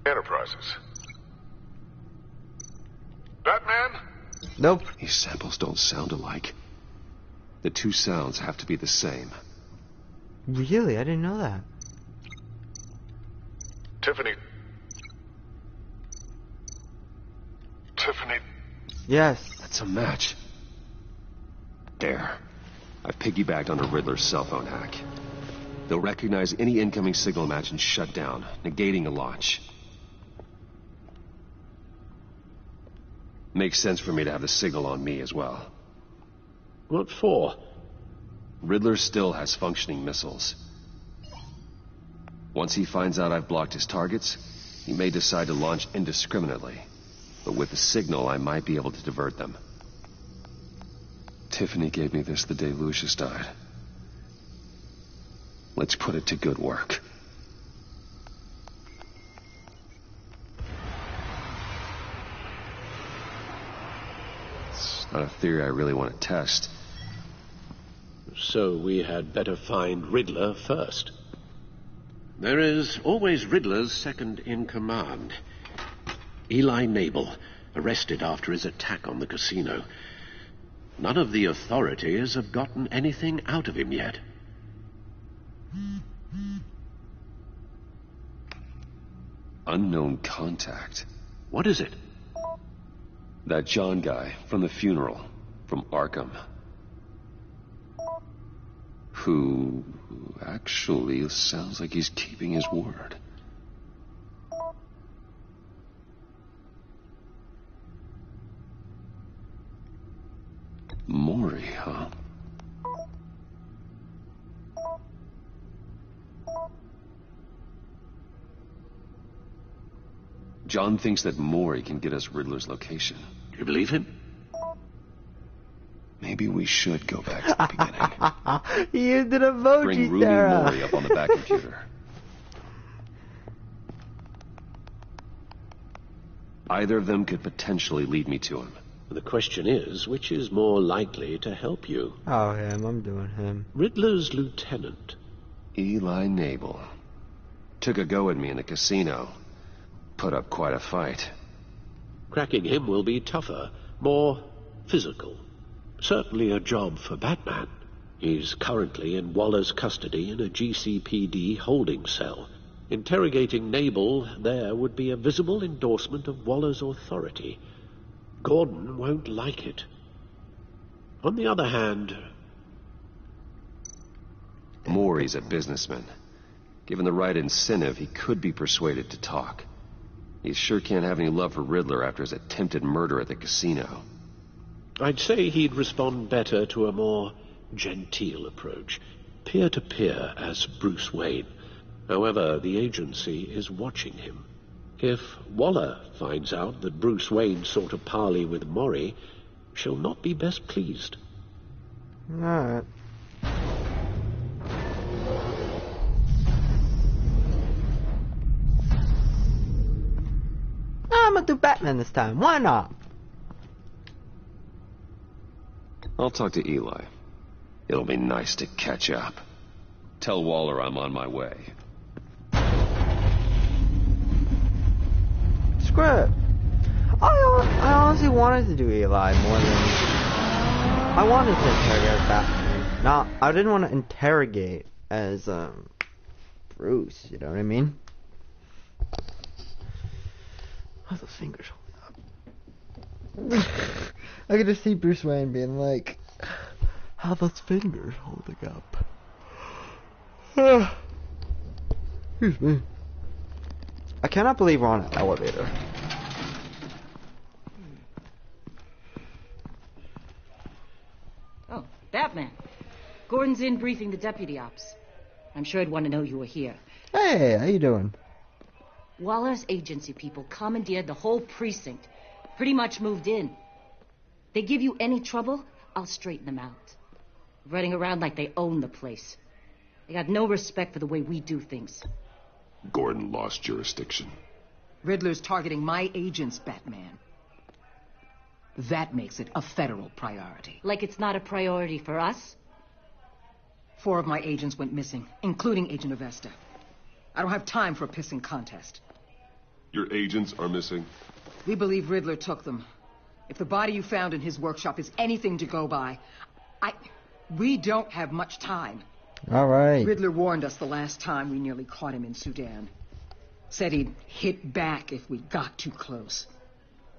Enterprises. Batman? Nope. These samples don't sound alike. The two sounds have to be the same. Really? I didn't know that. Tiffany. Tiffany. Yes. That's a match. There. I've piggybacked on a Riddler's cell phone hack. They'll recognize any incoming signal match and shut down, negating a launch. Makes sense for me to have the signal on me as well. What for? Riddler still has functioning missiles. Once he finds out I've blocked his targets, he may decide to launch indiscriminately. But with the signal, I might be able to divert them. Tiffany gave me this the day Lucius died. Let's put it to good work. It's not a theory I really want to test. So we had better find Riddler first. There is always Riddler's second in command. Eli Nabel, arrested after his attack on the casino. None of the authorities have gotten anything out of him yet. Unknown contact. What is it? That John guy from the funeral, from Arkham. Who actually sounds like he's keeping his word. Maury, huh? John thinks that Maury can get us Riddler's location. Do you believe him? Maybe we should go back to the beginning. He used an emoji, Bring Rooney Sarah. Maury up on the back computer. Either of them could potentially lead me to him. The question is, which is more likely to help you? Oh, him. I'm doing him. Riddler's lieutenant. Eli Nabel. Took a go at me in the casino. Put up quite a fight. Cracking him will be tougher, more physical. Certainly a job for Batman. He's currently in Waller's custody in a GCPD holding cell. Interrogating Nabel there would be a visible endorsement of Waller's authority. Gordon won't like it. On the other hand... Maury's a businessman. Given the right incentive, he could be persuaded to talk. He sure can't have any love for Riddler after his attempted murder at the casino. I'd say he'd respond better to a more genteel approach. Peer-to-peer as Bruce Wayne. However, the agency is watching him. If Waller finds out that Bruce Wayne sought a parley with Maury, she'll not be best pleased. Alright. I'm gonna do Batman this time. Why not? I'll talk to Eli. It'll be nice to catch up. Tell Waller I'm on my way. Screw it. I honestly wanted to do Eli more than... I wanted to interrogate Batman. Now, I didn't want to interrogate as, Bruce, you know what I mean? How those fingers holding up? I could just see Bruce Wayne being like, how those fingers holding up? Excuse me. I cannot believe we're on an elevator. Oh, Batman. Gordon's in briefing the deputy ops. I'm sure I'd want to know you were here. Hey, how you doing? Waller's agency people commandeered the whole precinct. Pretty much moved in. They give you any trouble, I'll straighten them out. Running around like they own the place. They got no respect for the way we do things. Gordon lost jurisdiction. Riddler's targeting my agents, Batman. That makes it a federal priority. Like it's not a priority for us? 4 of my agents went missing, including Agent Avesta. I don't have time for a pissing contest. Your agents are missing? We believe Riddler took them. If the body you found in his workshop is anything to go by, we don't have much time. All right. Riddler warned us the last time we nearly caught him in Sudan. Said he'd hit back if we got too close.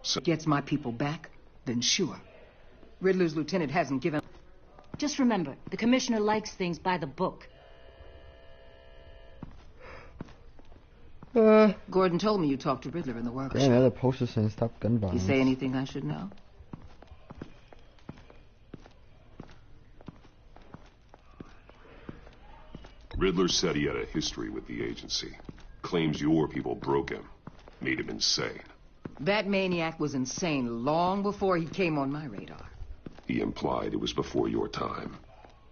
So gets my people back, then sure. Riddler's lieutenant hasn't given... Just remember, the commissioner likes things by the book. Gordon told me you talked to Riddler in the workshop. Yeah, another poster saying stop gun violence. You say anything I should know? Riddler said he had a history with the agency. Claims your people broke him. Made him insane. That maniac was insane long before he came on my radar. He implied it was before your time.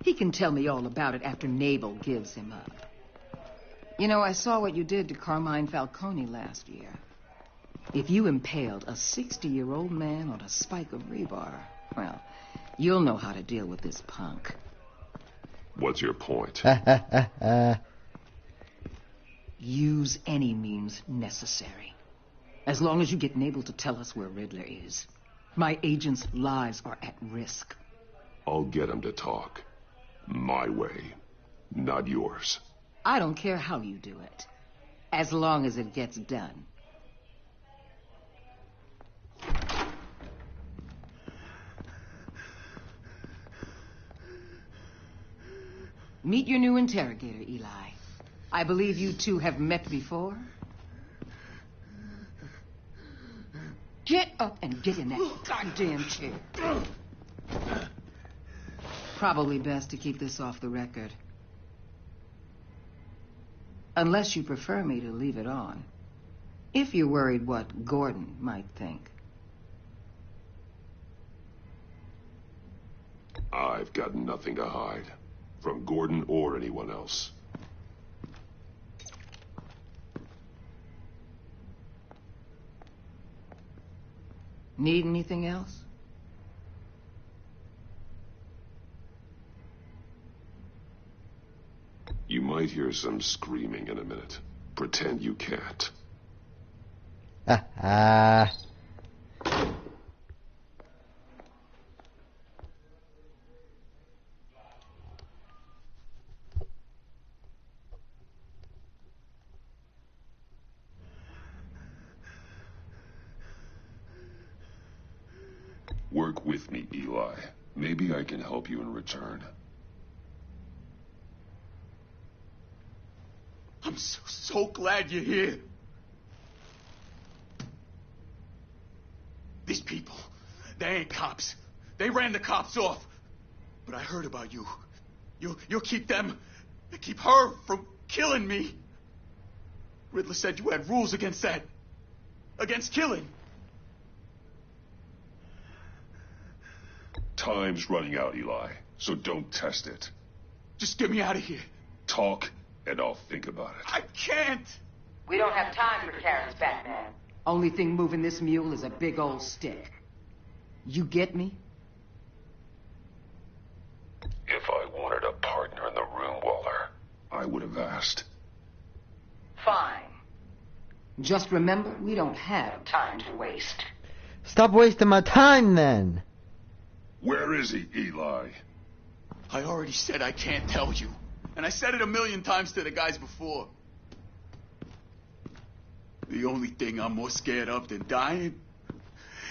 He can tell me all about it after Nabel gives him up. You know, I saw what you did to Carmine Falcone last year. If you impaled a 60-year-old man on a spike of rebar, well, you'll know how to deal with this punk. What's your point? Use any means necessary. As long as you get Nabel to tell us where Riddler is. My agents' lives are at risk. I'll get him to talk. My way, not yours. I don't care how you do it, as long as it gets done. Meet your new interrogator, Eli. I believe you two have met before. Get up and get in that goddamn chair. Probably best to keep this off the record. Unless you prefer me to leave it on. If you're worried what Gordon might think. I've got nothing to hide. From Gordon or anyone else. Need anything else? You might hear some screaming in a minute. Pretend you can't. Work with me, Eli. Maybe I can help you in return. I'm so glad you're here. These people, they ain't cops. They ran the cops off. But I heard about you. You'll keep them, keep her from killing me. Riddler said you had rules against that. Against killing. Time's running out, Eli, so don't test it. Just get me out of here. Talk, and I'll think about it. I can't! We don't have time for Karen's Batman. Only thing moving this mule is a big old stick. You get me? If I wanted a partner in the room, Waller, I would have asked. Fine. Just remember, we don't have time to waste. Stop wasting my time, then. Where is he, Eli? I already said I can't tell you. And I said it 1,000,000 times to the guys before. The only thing I'm more scared of than dying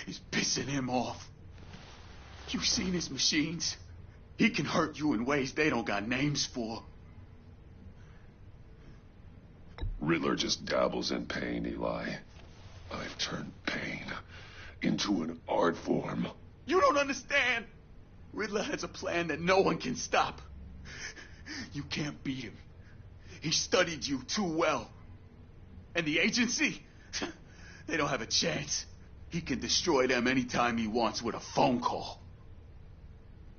is pissing him off. You've seen his machines. He can hurt you in ways they don't got names for. Riddler just dabbles in pain, Eli. I've turned pain into an art form. You don't understand. Riddler has a plan that no one can stop. You can't beat him. He studied you too well. And the agency, they don't have a chance. He can destroy them anytime he wants with a phone call.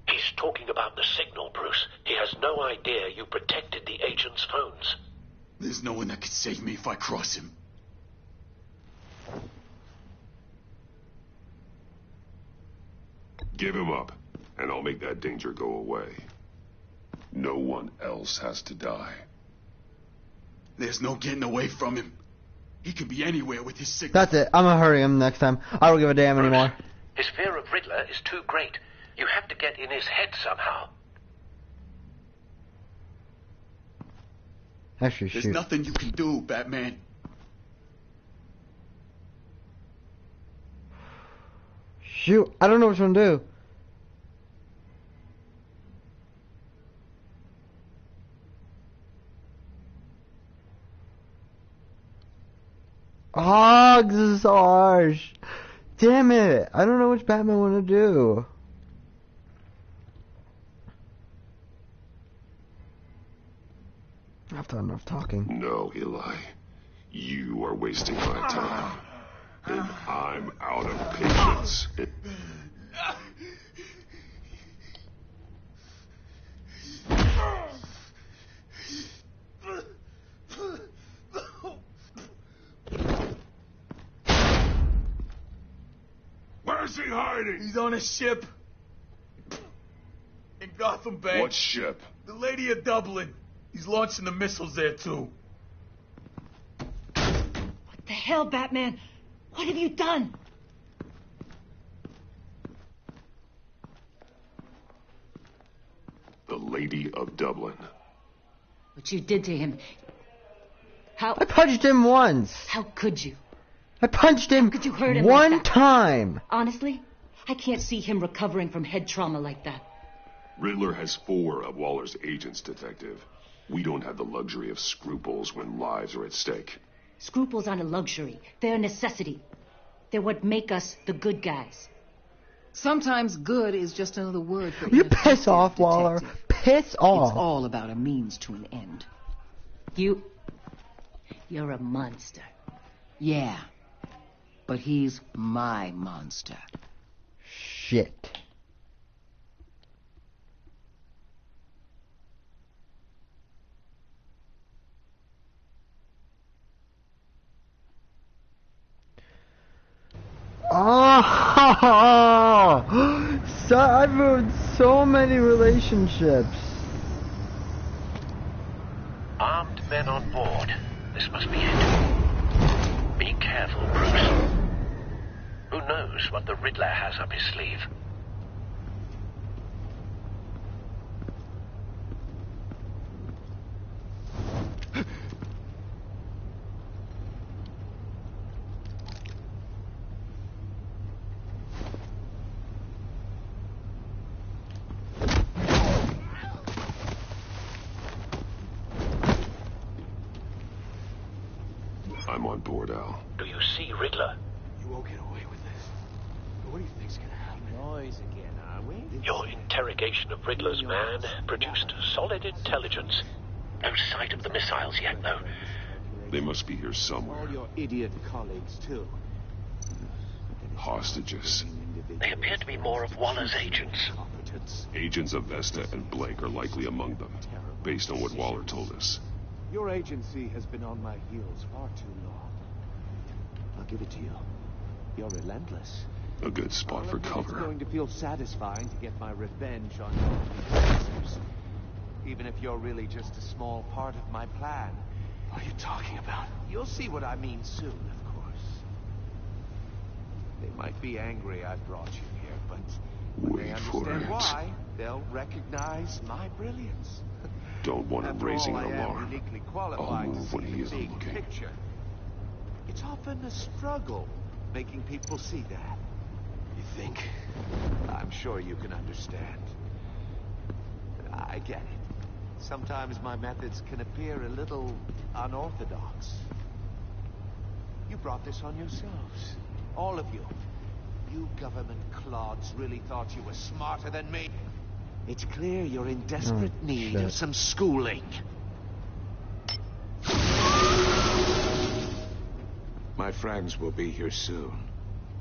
He's talking about the signal, Bruce. He has no idea you protected the agent's phones. There's no one that can save me if I cross him. Give him up, and I'll make that danger go away. No one else has to die. There's no getting away from him. He can be anywhere with his signal. That's it. I'm gonna hurry him next time. I don't give a damn anymore. His fear of Riddler is too great. You have to get in his head somehow. Actually, There's shoot. nothing you can do, Batman. Shoot. I don't know what I'm gonna do. Oh, this is so harsh. Damn it. I don't know which Batman I want to do. I've done enough talking. No, Eli. You are wasting my time. And I'm out of patience. Where's he hiding? He's on a ship. In Gotham Bay. What ship? The Lady of Dublin. He's launching the missiles there, too. What the hell, Batman? What have you done? The Lady of Dublin. What you did to him. How... I punched him once. How could you? I punched him, could you hurt him one like that? time. Honestly, I can't see him recovering from head trauma like that. Riddler has 4 of Waller's agents, Detective. We don't have the luxury of scruples when lives are at stake. Scruples aren't a luxury. They're a necessity. They're what make us the good guys. Sometimes good is just another word for You piss off, Waller. Piss off. It's all about a means to an end. You're a monster. Yeah. But he's my monster. Shit. Oh, so I've ruined so many relationships. Armed men on board. This must be it. Be careful, Bruce. Who knows what the Riddler has up his sleeve? I'm on board, Al. Do you see Riddler? You won't get away with this. What do you think's gonna happen? Noise again, are we? Your interrogation of Riddler's man produced solid intelligence. No sight of the missiles yet, though. They must be here somewhere. All your idiot colleagues, too. Hostages. They appear to be more of Waller's agents. Agents of Vesta and Blake are likely among them, based on what Waller told us. Your agency has been on my heels far too long. I'll give it to you. You're relentless. A good spot for It's cover. going to feel satisfying to get my revenge on your officers. Even if you're really just a small part of my plan. What are you talking about? You'll see what I mean soon, of course. They might be angry I brought you here, but when they Wait for understand it. why, they'll recognize my brilliance. Don't want him After raising all, an I am alarm. uniquely I'll qualified to move when see he the isn't big looking. picture. It's often a struggle making people see that. You think? I'm sure you can understand. I get it. Sometimes my methods can appear a little unorthodox. You brought this on yourselves. All of you. You government clods really thought you were smarter than me. It's clear you're in desperate need of some schooling. My friends will be here soon.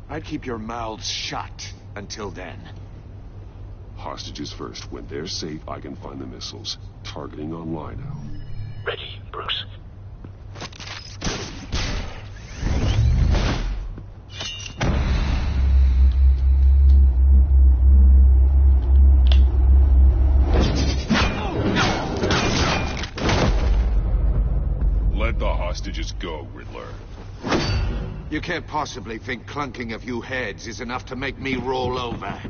I'd keep your mouths shut until then. Hostages first. When they're safe, I can find the missiles. Targeting on Lino. Ready, Bruce. Let the hostages go, Riddler. You can't possibly think clunking a few heads is enough to make me roll over.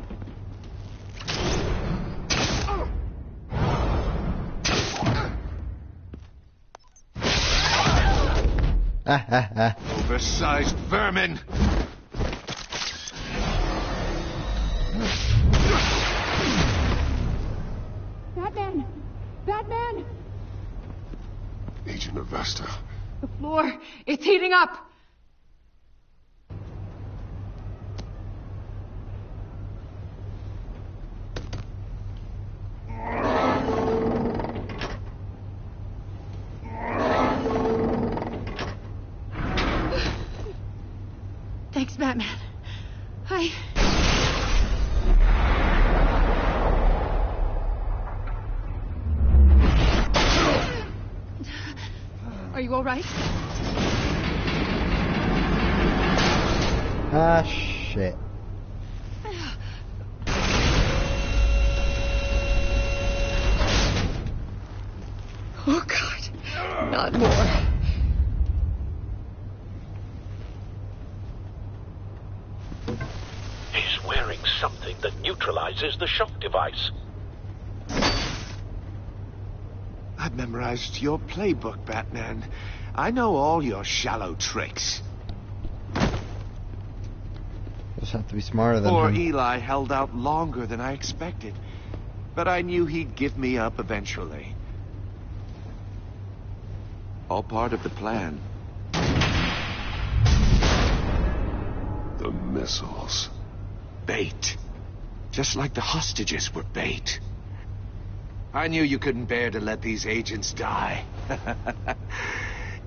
Oversized vermin! Batman! Batman! Agent Avesta. The floor, it's heating up! Thanks, Batman. Are you all right? Ah, shit. Oh, God. Not more. He's wearing something that neutralizes the shock device. I've memorized your playbook, Batman. I know all your shallow tricks. Just have to be smarter than Poor him. Eli held out longer than I expected. But I knew he'd give me up eventually. All part of the plan. The missiles. Bait. Just like the hostages were bait. I knew you couldn't bear to let these agents die.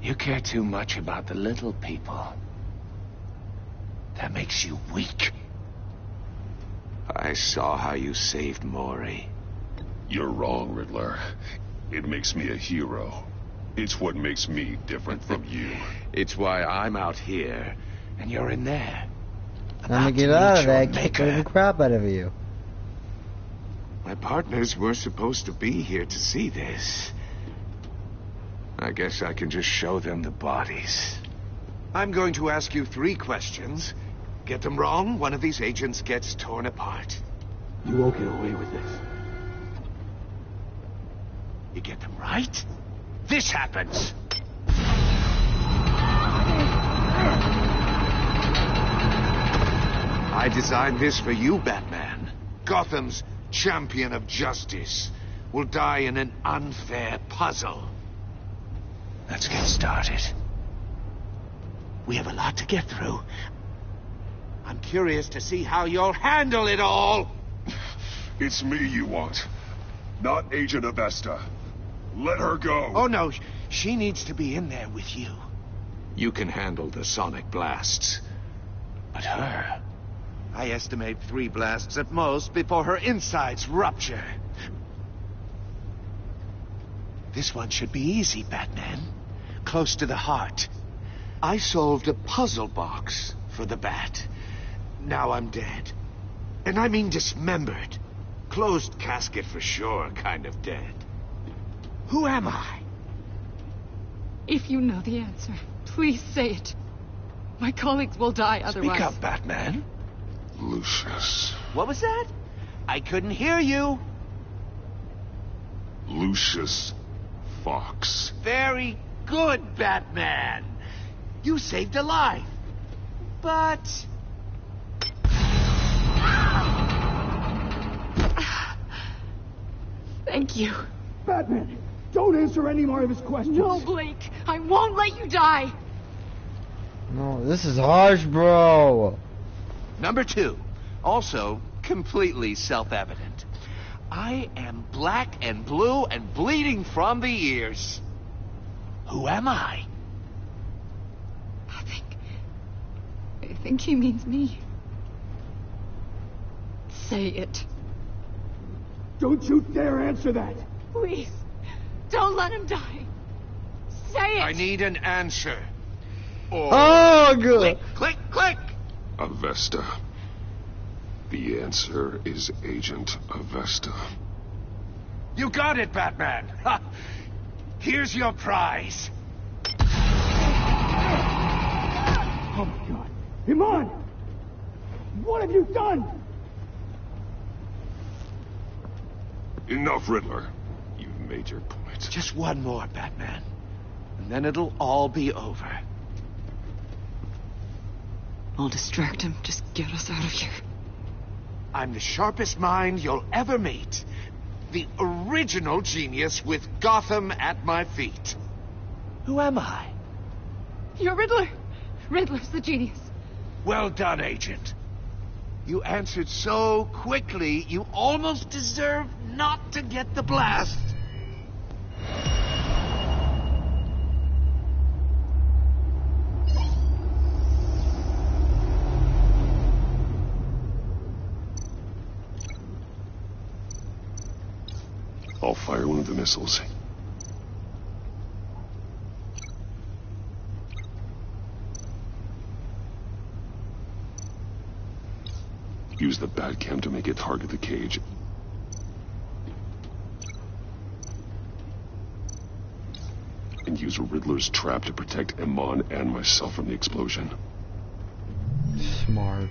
You care too much about the little people. That makes you weak. I saw how you saved Maury. You're wrong, Riddler. It makes me a hero. It's what makes me different from you. It's why I'm out here, and you're in there. Time to get out of there, kick the crap out of you. My partners were supposed to be here to see this. I guess I can just show them the bodies. I'm going to ask you 3 questions. Get them wrong, one of these agents gets torn apart. You won't get away with this. You get them right, this happens. I designed this for you, Batman. Gotham's champion of justice will die in an unfair puzzle. Let's get started. We have a lot to get through. I'm curious to see how you'll handle it all. It's me you want, not Agent Avesta. Let her go. Oh, no. She needs to be in there with you. You can handle the sonic blasts. But her... I estimate 3 blasts at most before her insides rupture. This one should be easy, Batman. Close to the heart. I solved a puzzle box for the Bat. Now I'm dead. And I mean dismembered. Closed casket for sure, kind of dead. Who am I? If you know the answer, please say it. My colleagues will die otherwise. Speak up, Batman. Lucius. What was that? I couldn't hear you. Lucius Fox. Very good, Batman. You saved a life. But... Thank you. Batman, don't answer any more of his questions. No, Blake. I won't let you die. No, this is harsh, bro. Number 2, also completely self-evident. I am black and blue and bleeding from the ears. Who am I? I think he means me. Say it. Don't you dare answer that. Please. Don't let him die. Say it. I need an answer. Or... Oh, good. Click, click, click. Avesta. The answer is Agent Avesta. You got it, Batman. Ha. Here's your prize. Oh, my God. Iman! What have you done? Enough, Riddler. You've made your point. Just one more, Batman. And then it'll all be over. I'll distract him. Just get us out of here. I'm the sharpest mind you'll ever meet. The original genius with Gotham at my feet. Who am I? You're Riddler. Riddler's the genius. Well done, Agent. You answered so quickly, you almost deserve not to get the blast. I'll fire one of the missiles. Use the Batcam to make it target the cage. And use Riddler's trap to protect Iman and myself from the explosion. Smart.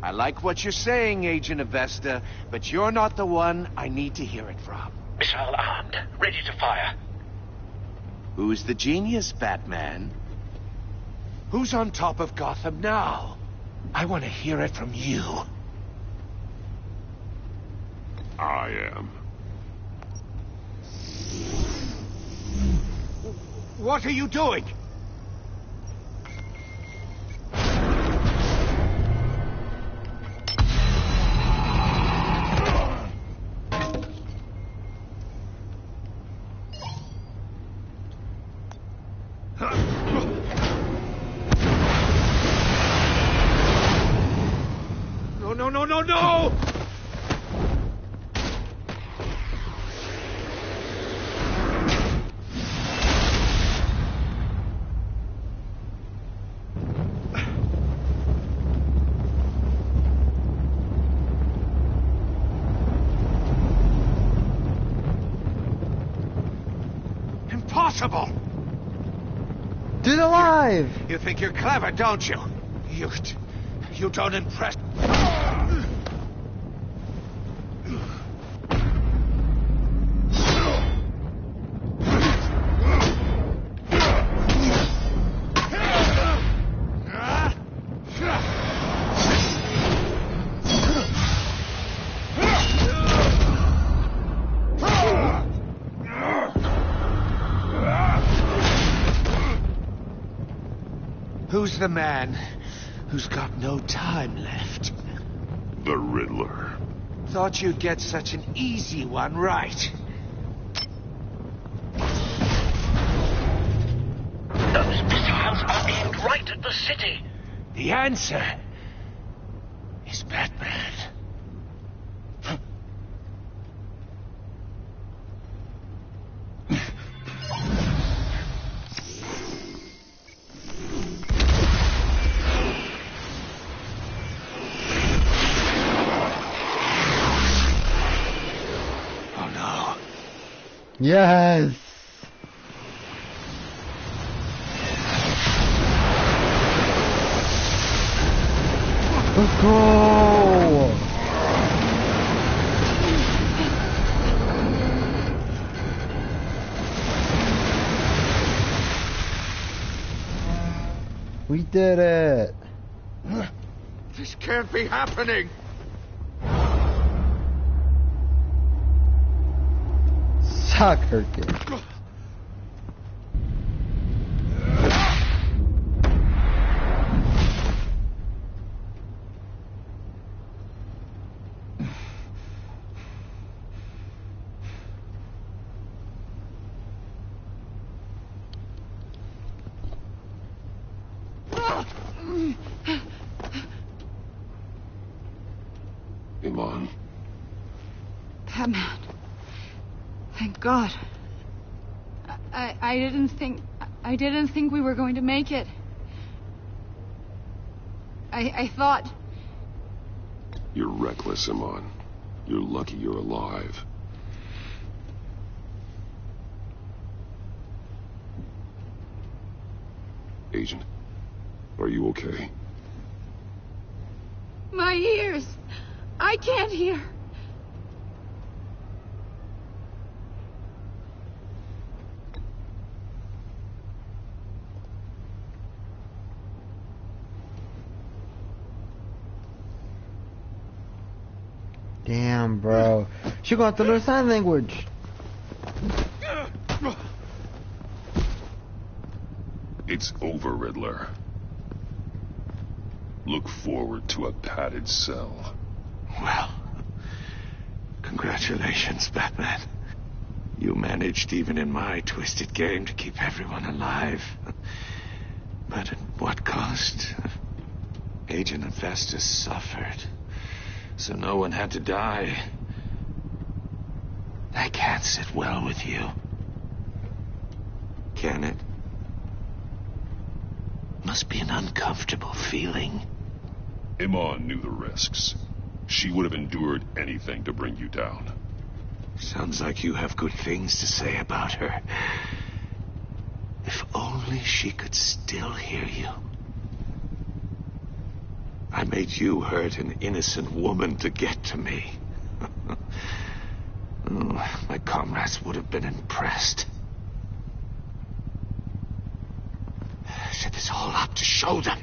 I like what you're saying, Agent Avesta, but you're not the one I need to hear it from. Missile armed, ready to fire. Who's the genius, Batman? Who's on top of Gotham now? I want to hear it from you. I am. What are you doing? No! Impossible! Dude alive! You think you're clever, don't you? You don't impress... Who's the man who's got no time left? The Riddler. Thought you'd get such an easy one right. Those missiles are aimed right at the city. The answer is Batman. Yes! Let's go! We did it. This can't be happening. Soccer kid. Iman. Batman. Thank God. I didn't think we were going to make it. I thought... You're reckless, Iman. You're lucky you're alive. Agent, are you okay? My ears! I can't hear. Damn, bro. She gonna have to learn sign language. It's over, Riddler. Look forward to a padded cell. Well, congratulations, Batman. You managed, even in my twisted game, to keep everyone alive. But at what cost? Agent Hephaestus suffered, so no one had to die. That can't sit well with you. Can it? Must be an uncomfortable feeling. Iman knew the risks. She would have endured anything to bring you down. Sounds like you have good things to say about her. If only she could still hear you. I made you hurt an innocent woman to get to me. Oh, my comrades would have been impressed. I set this all up to show them.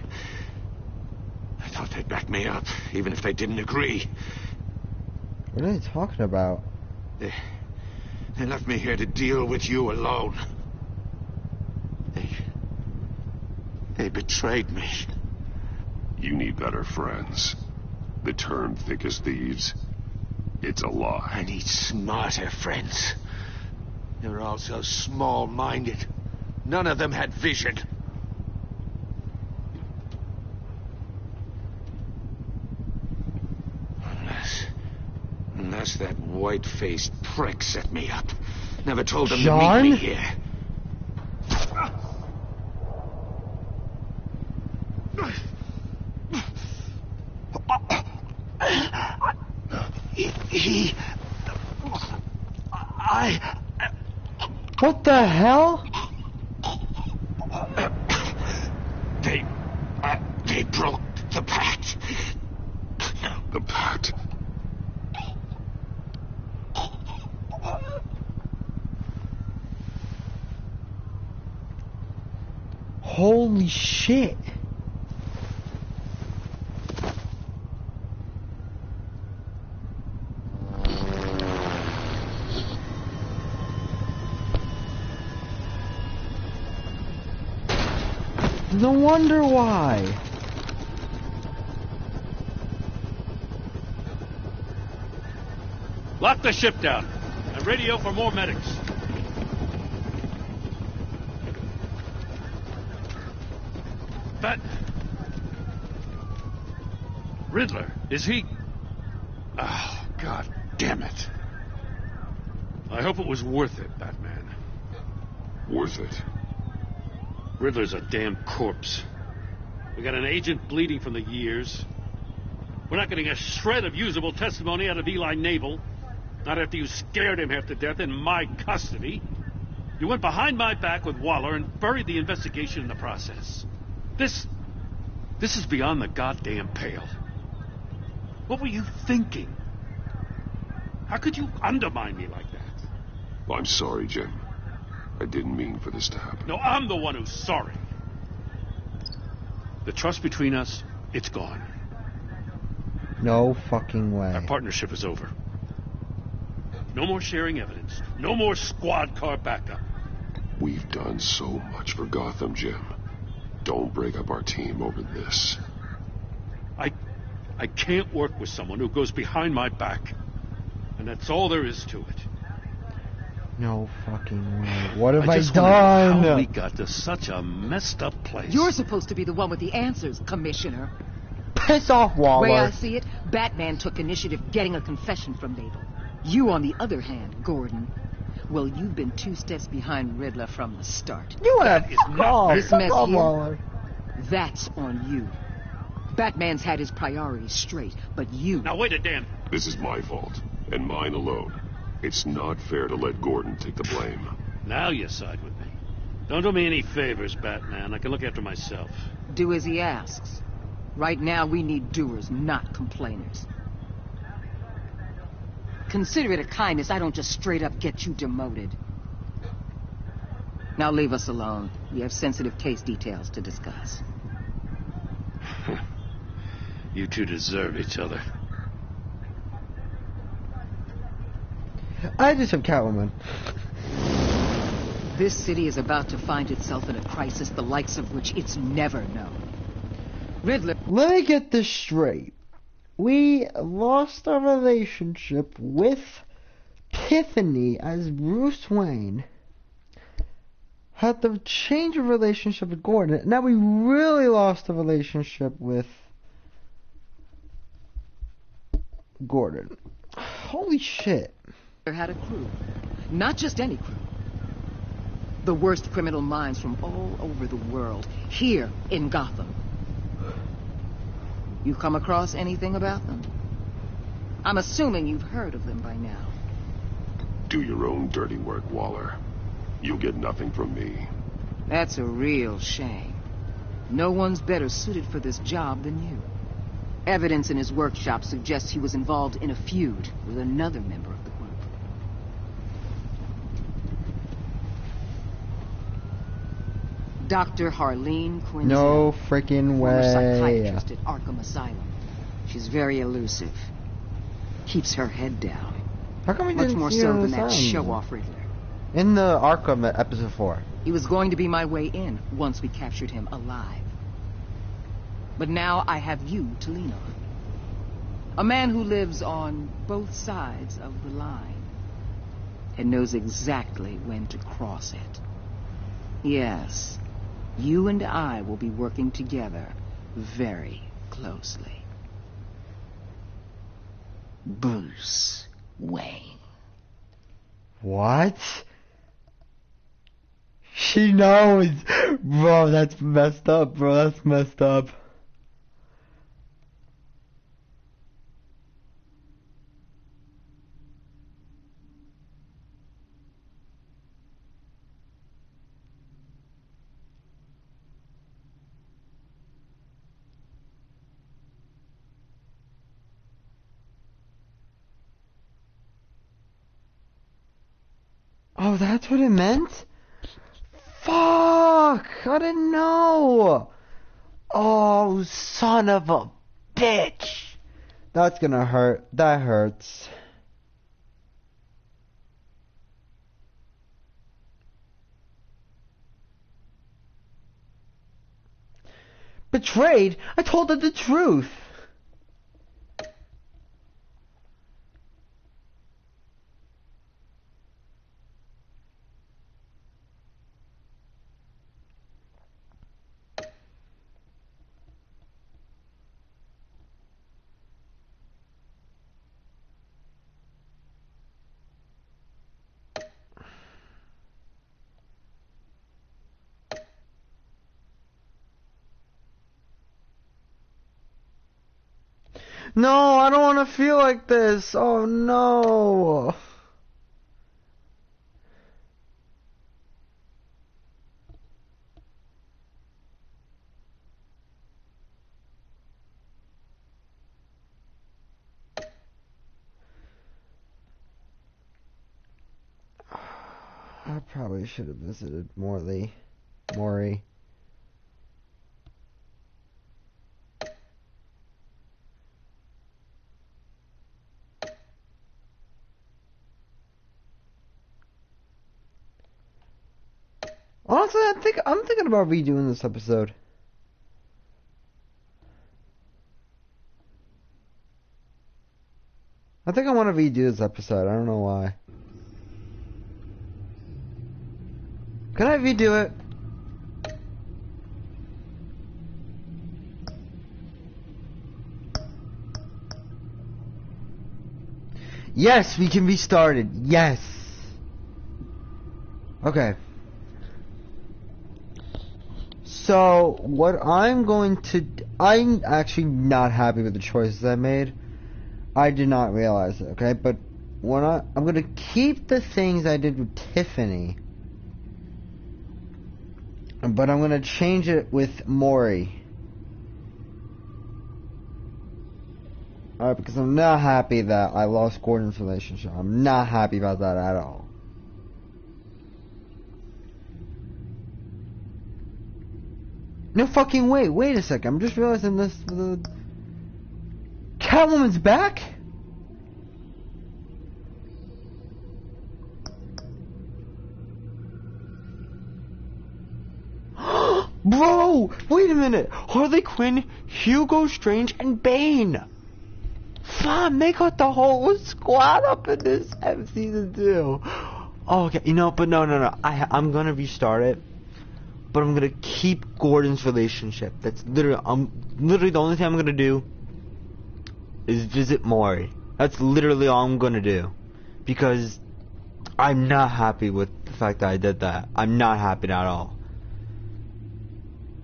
I thought they'd back me up, even if they didn't agree. What are they talking about? They left me here to deal with you alone. They betrayed me. You need better friends. The term thick as thieves, it's a lie. I need smarter friends. They're all so small-minded. None of them had vision. Unless that white-faced prick set me up. Never told them to meet me here. What the hell? They broke the pact. The pact? Holy shit. No wonder why. Lock the ship down and radio for more medics. Riddler, is he... Oh, God damn it. I hope it was worth it, Batman. Worth it? Riddler's a damn corpse. We got an agent bleeding from the years. We're not getting a shred of usable testimony out of Eli Naval. Not after you scared him half to death in my custody. You went behind my back with Waller and buried the investigation in the process. This is beyond the goddamn pale. What were you thinking? How could you undermine me like that? I'm sorry, Jim. I didn't mean for this to happen. No, I'm the one who's sorry. The trust between us, it's gone. No fucking way. Our partnership is over. No more sharing evidence. No more squad car backup. We've done so much for Gotham, Jim. Don't break up our team over this. I can't work with someone who goes behind my back. And that's all there is to it. No fucking way. What have I just wonder how done? we got to such a messed up place. You're supposed to be the one with the answers, Commissioner. Piss off, Waller. The way I see it, Batman took initiative getting a confession from Mabel. You, on the other hand, Gordon, well, you've been 2 steps behind Riddler from the start. You want to fuck off. This mess Fuck here, Waller. that's on you. Batman's had his priorities straight, but you... Now wait a damn... This is my fault, and mine alone. It's not fair to let Gordon take the blame. Now you side with me. Don't do me any favors, Batman. I can look after myself. Do as he asks. Right now, we need doers, not complainers. Consider it a kindness I don't just straight up get you demoted. Now leave us alone. We have sensitive case details to discuss. You two deserve each other. I just have Catwoman. This city is about to find itself in a crisis the likes of which it's never known. Riddler... Let me get this straight. We lost our relationship with Tiffany as Bruce Wayne. Had to change a relationship with Gordon. Now we really lost the relationship with Gordon. Holy shit. Had a crew. Not just any crew. The worst criminal minds from all over the world. Here in Gotham. You come across anything about them? I'm assuming you've heard of them by now. Do your own dirty work, Waller. You'll get nothing from me. That's a real shame. No one's better suited for this job than you. Evidence in his workshop suggests he was involved in a feud with another member of the group. Dr. Harleen Quinzel. No freaking Former way. psychiatrist at Arkham Asylum. She's very elusive. Keeps her head down. How come we Much didn't more see so her in than the that sun? show-off Riddler. In the Arkham episode 4. He was going to be my way in once we captured him alive. But now I have you to lean on. A man who lives on both sides of the line and knows exactly when to cross it. Yes, you and I will be working together very closely. Bruce Wayne. What? She knows! Bro, that's messed up, bro. That's messed up. Oh, that's what it meant? Fuck! I didn't know! Oh, son of a bitch! That's gonna hurt. That hurts. Betrayed? I told her the truth! No, I don't want to feel like this. Oh no. I probably should have visited Maury. Honestly, I'm thinking about redoing this episode. I think I want to redo this episode. I don't know why. Can I redo it? Yes, we can restart it. Yes. Okay. So, what I'm going to... I'm actually not happy with the choices I made. I did not realize it, okay? But when I'm going to keep the things I did with Tiffany. But I'm going to change it with Maury. Alright, because I'm not happy that I lost Gordon's relationship. I'm not happy about that at all. No fucking way. Wait a second. I'm just realizing this. The Catwoman's back? Bro! Wait a minute. Harley Quinn, Hugo Strange, and Bane. Fam, they got the whole squad up in this season 2. Oh, okay. You know, but no. I'm gonna restart it. But I'm gonna keep Gordon's relationship. That's literally the only thing I'm gonna do is visit Maury. That's literally all I'm gonna do. Because I'm not happy with the fact that I did that. I'm not happy at all.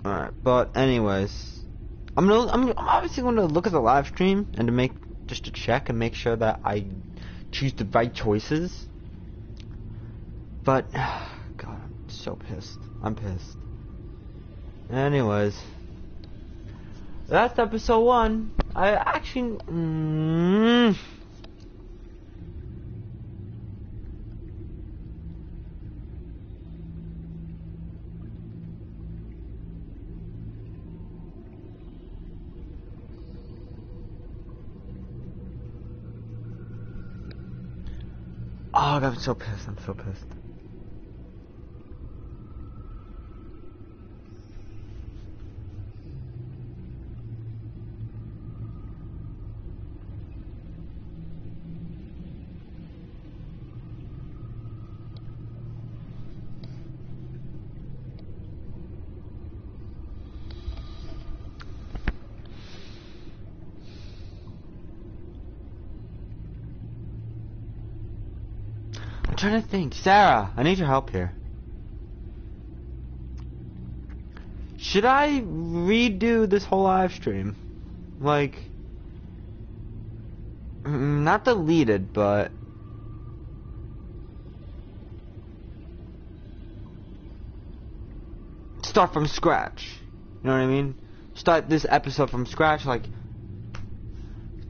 Alright, but anyways. I'm obviously gonna look at the live stream and to check and make sure that I choose the right choices. But God, I'm so pissed. I'm pissed. Anyways, that's episode 1. I actually... Oh, I'm so pissed. I'm so pissed. I'm trying to think. Sarah, I need your help here. Should I redo this whole live stream? Like, not deleted, but start from scratch. You know what I mean? Start this episode from scratch, like,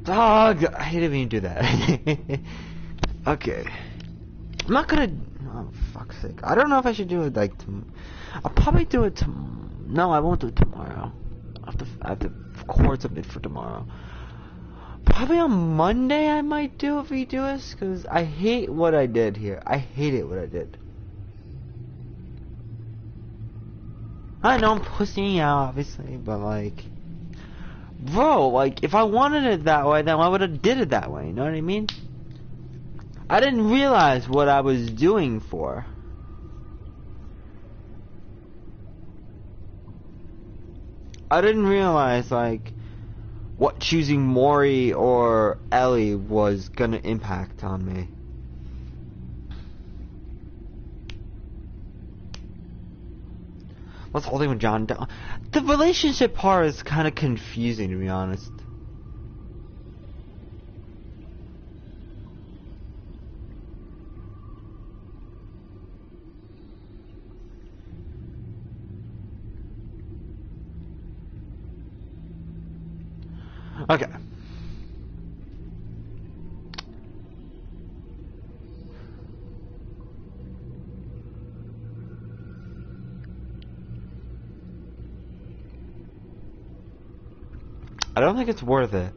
dog. I hate it when you do that. Okay. I'm not gonna... Oh, fuck's sake. I don't know if I should do it, like, I'll probably do it no, I won't do it tomorrow. I have to record something for tomorrow. Probably on Monday I might redo this, because I hate what I did here. I hated what I did. I know I'm pussying out, obviously, but, like... Bro, like, if I wanted it that way, then I would have did it that way, you know what I mean? I didn't realize what I was doing for. I didn't realize, like, what choosing Maury or Ellie was gonna impact on me. What's holding with John down? The relationship part is kind of confusing, to be honest. Okay. I don't think it's worth it.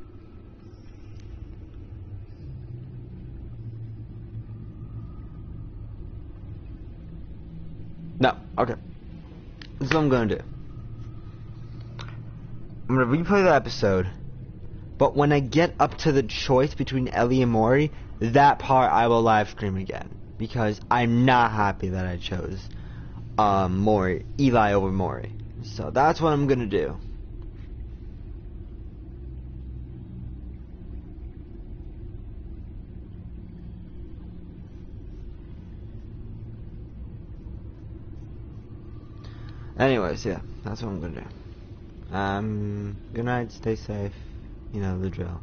No. Okay. This is what I'm gonna do. I'm gonna replay the episode, but when I get up to the choice between Ellie and Maury, that part I will live stream again, because I'm not happy that I chose Eli over Maury. So that's what I'm gonna do. Anyways, yeah, that's what I'm gonna do. Good night, stay safe, you know the drill.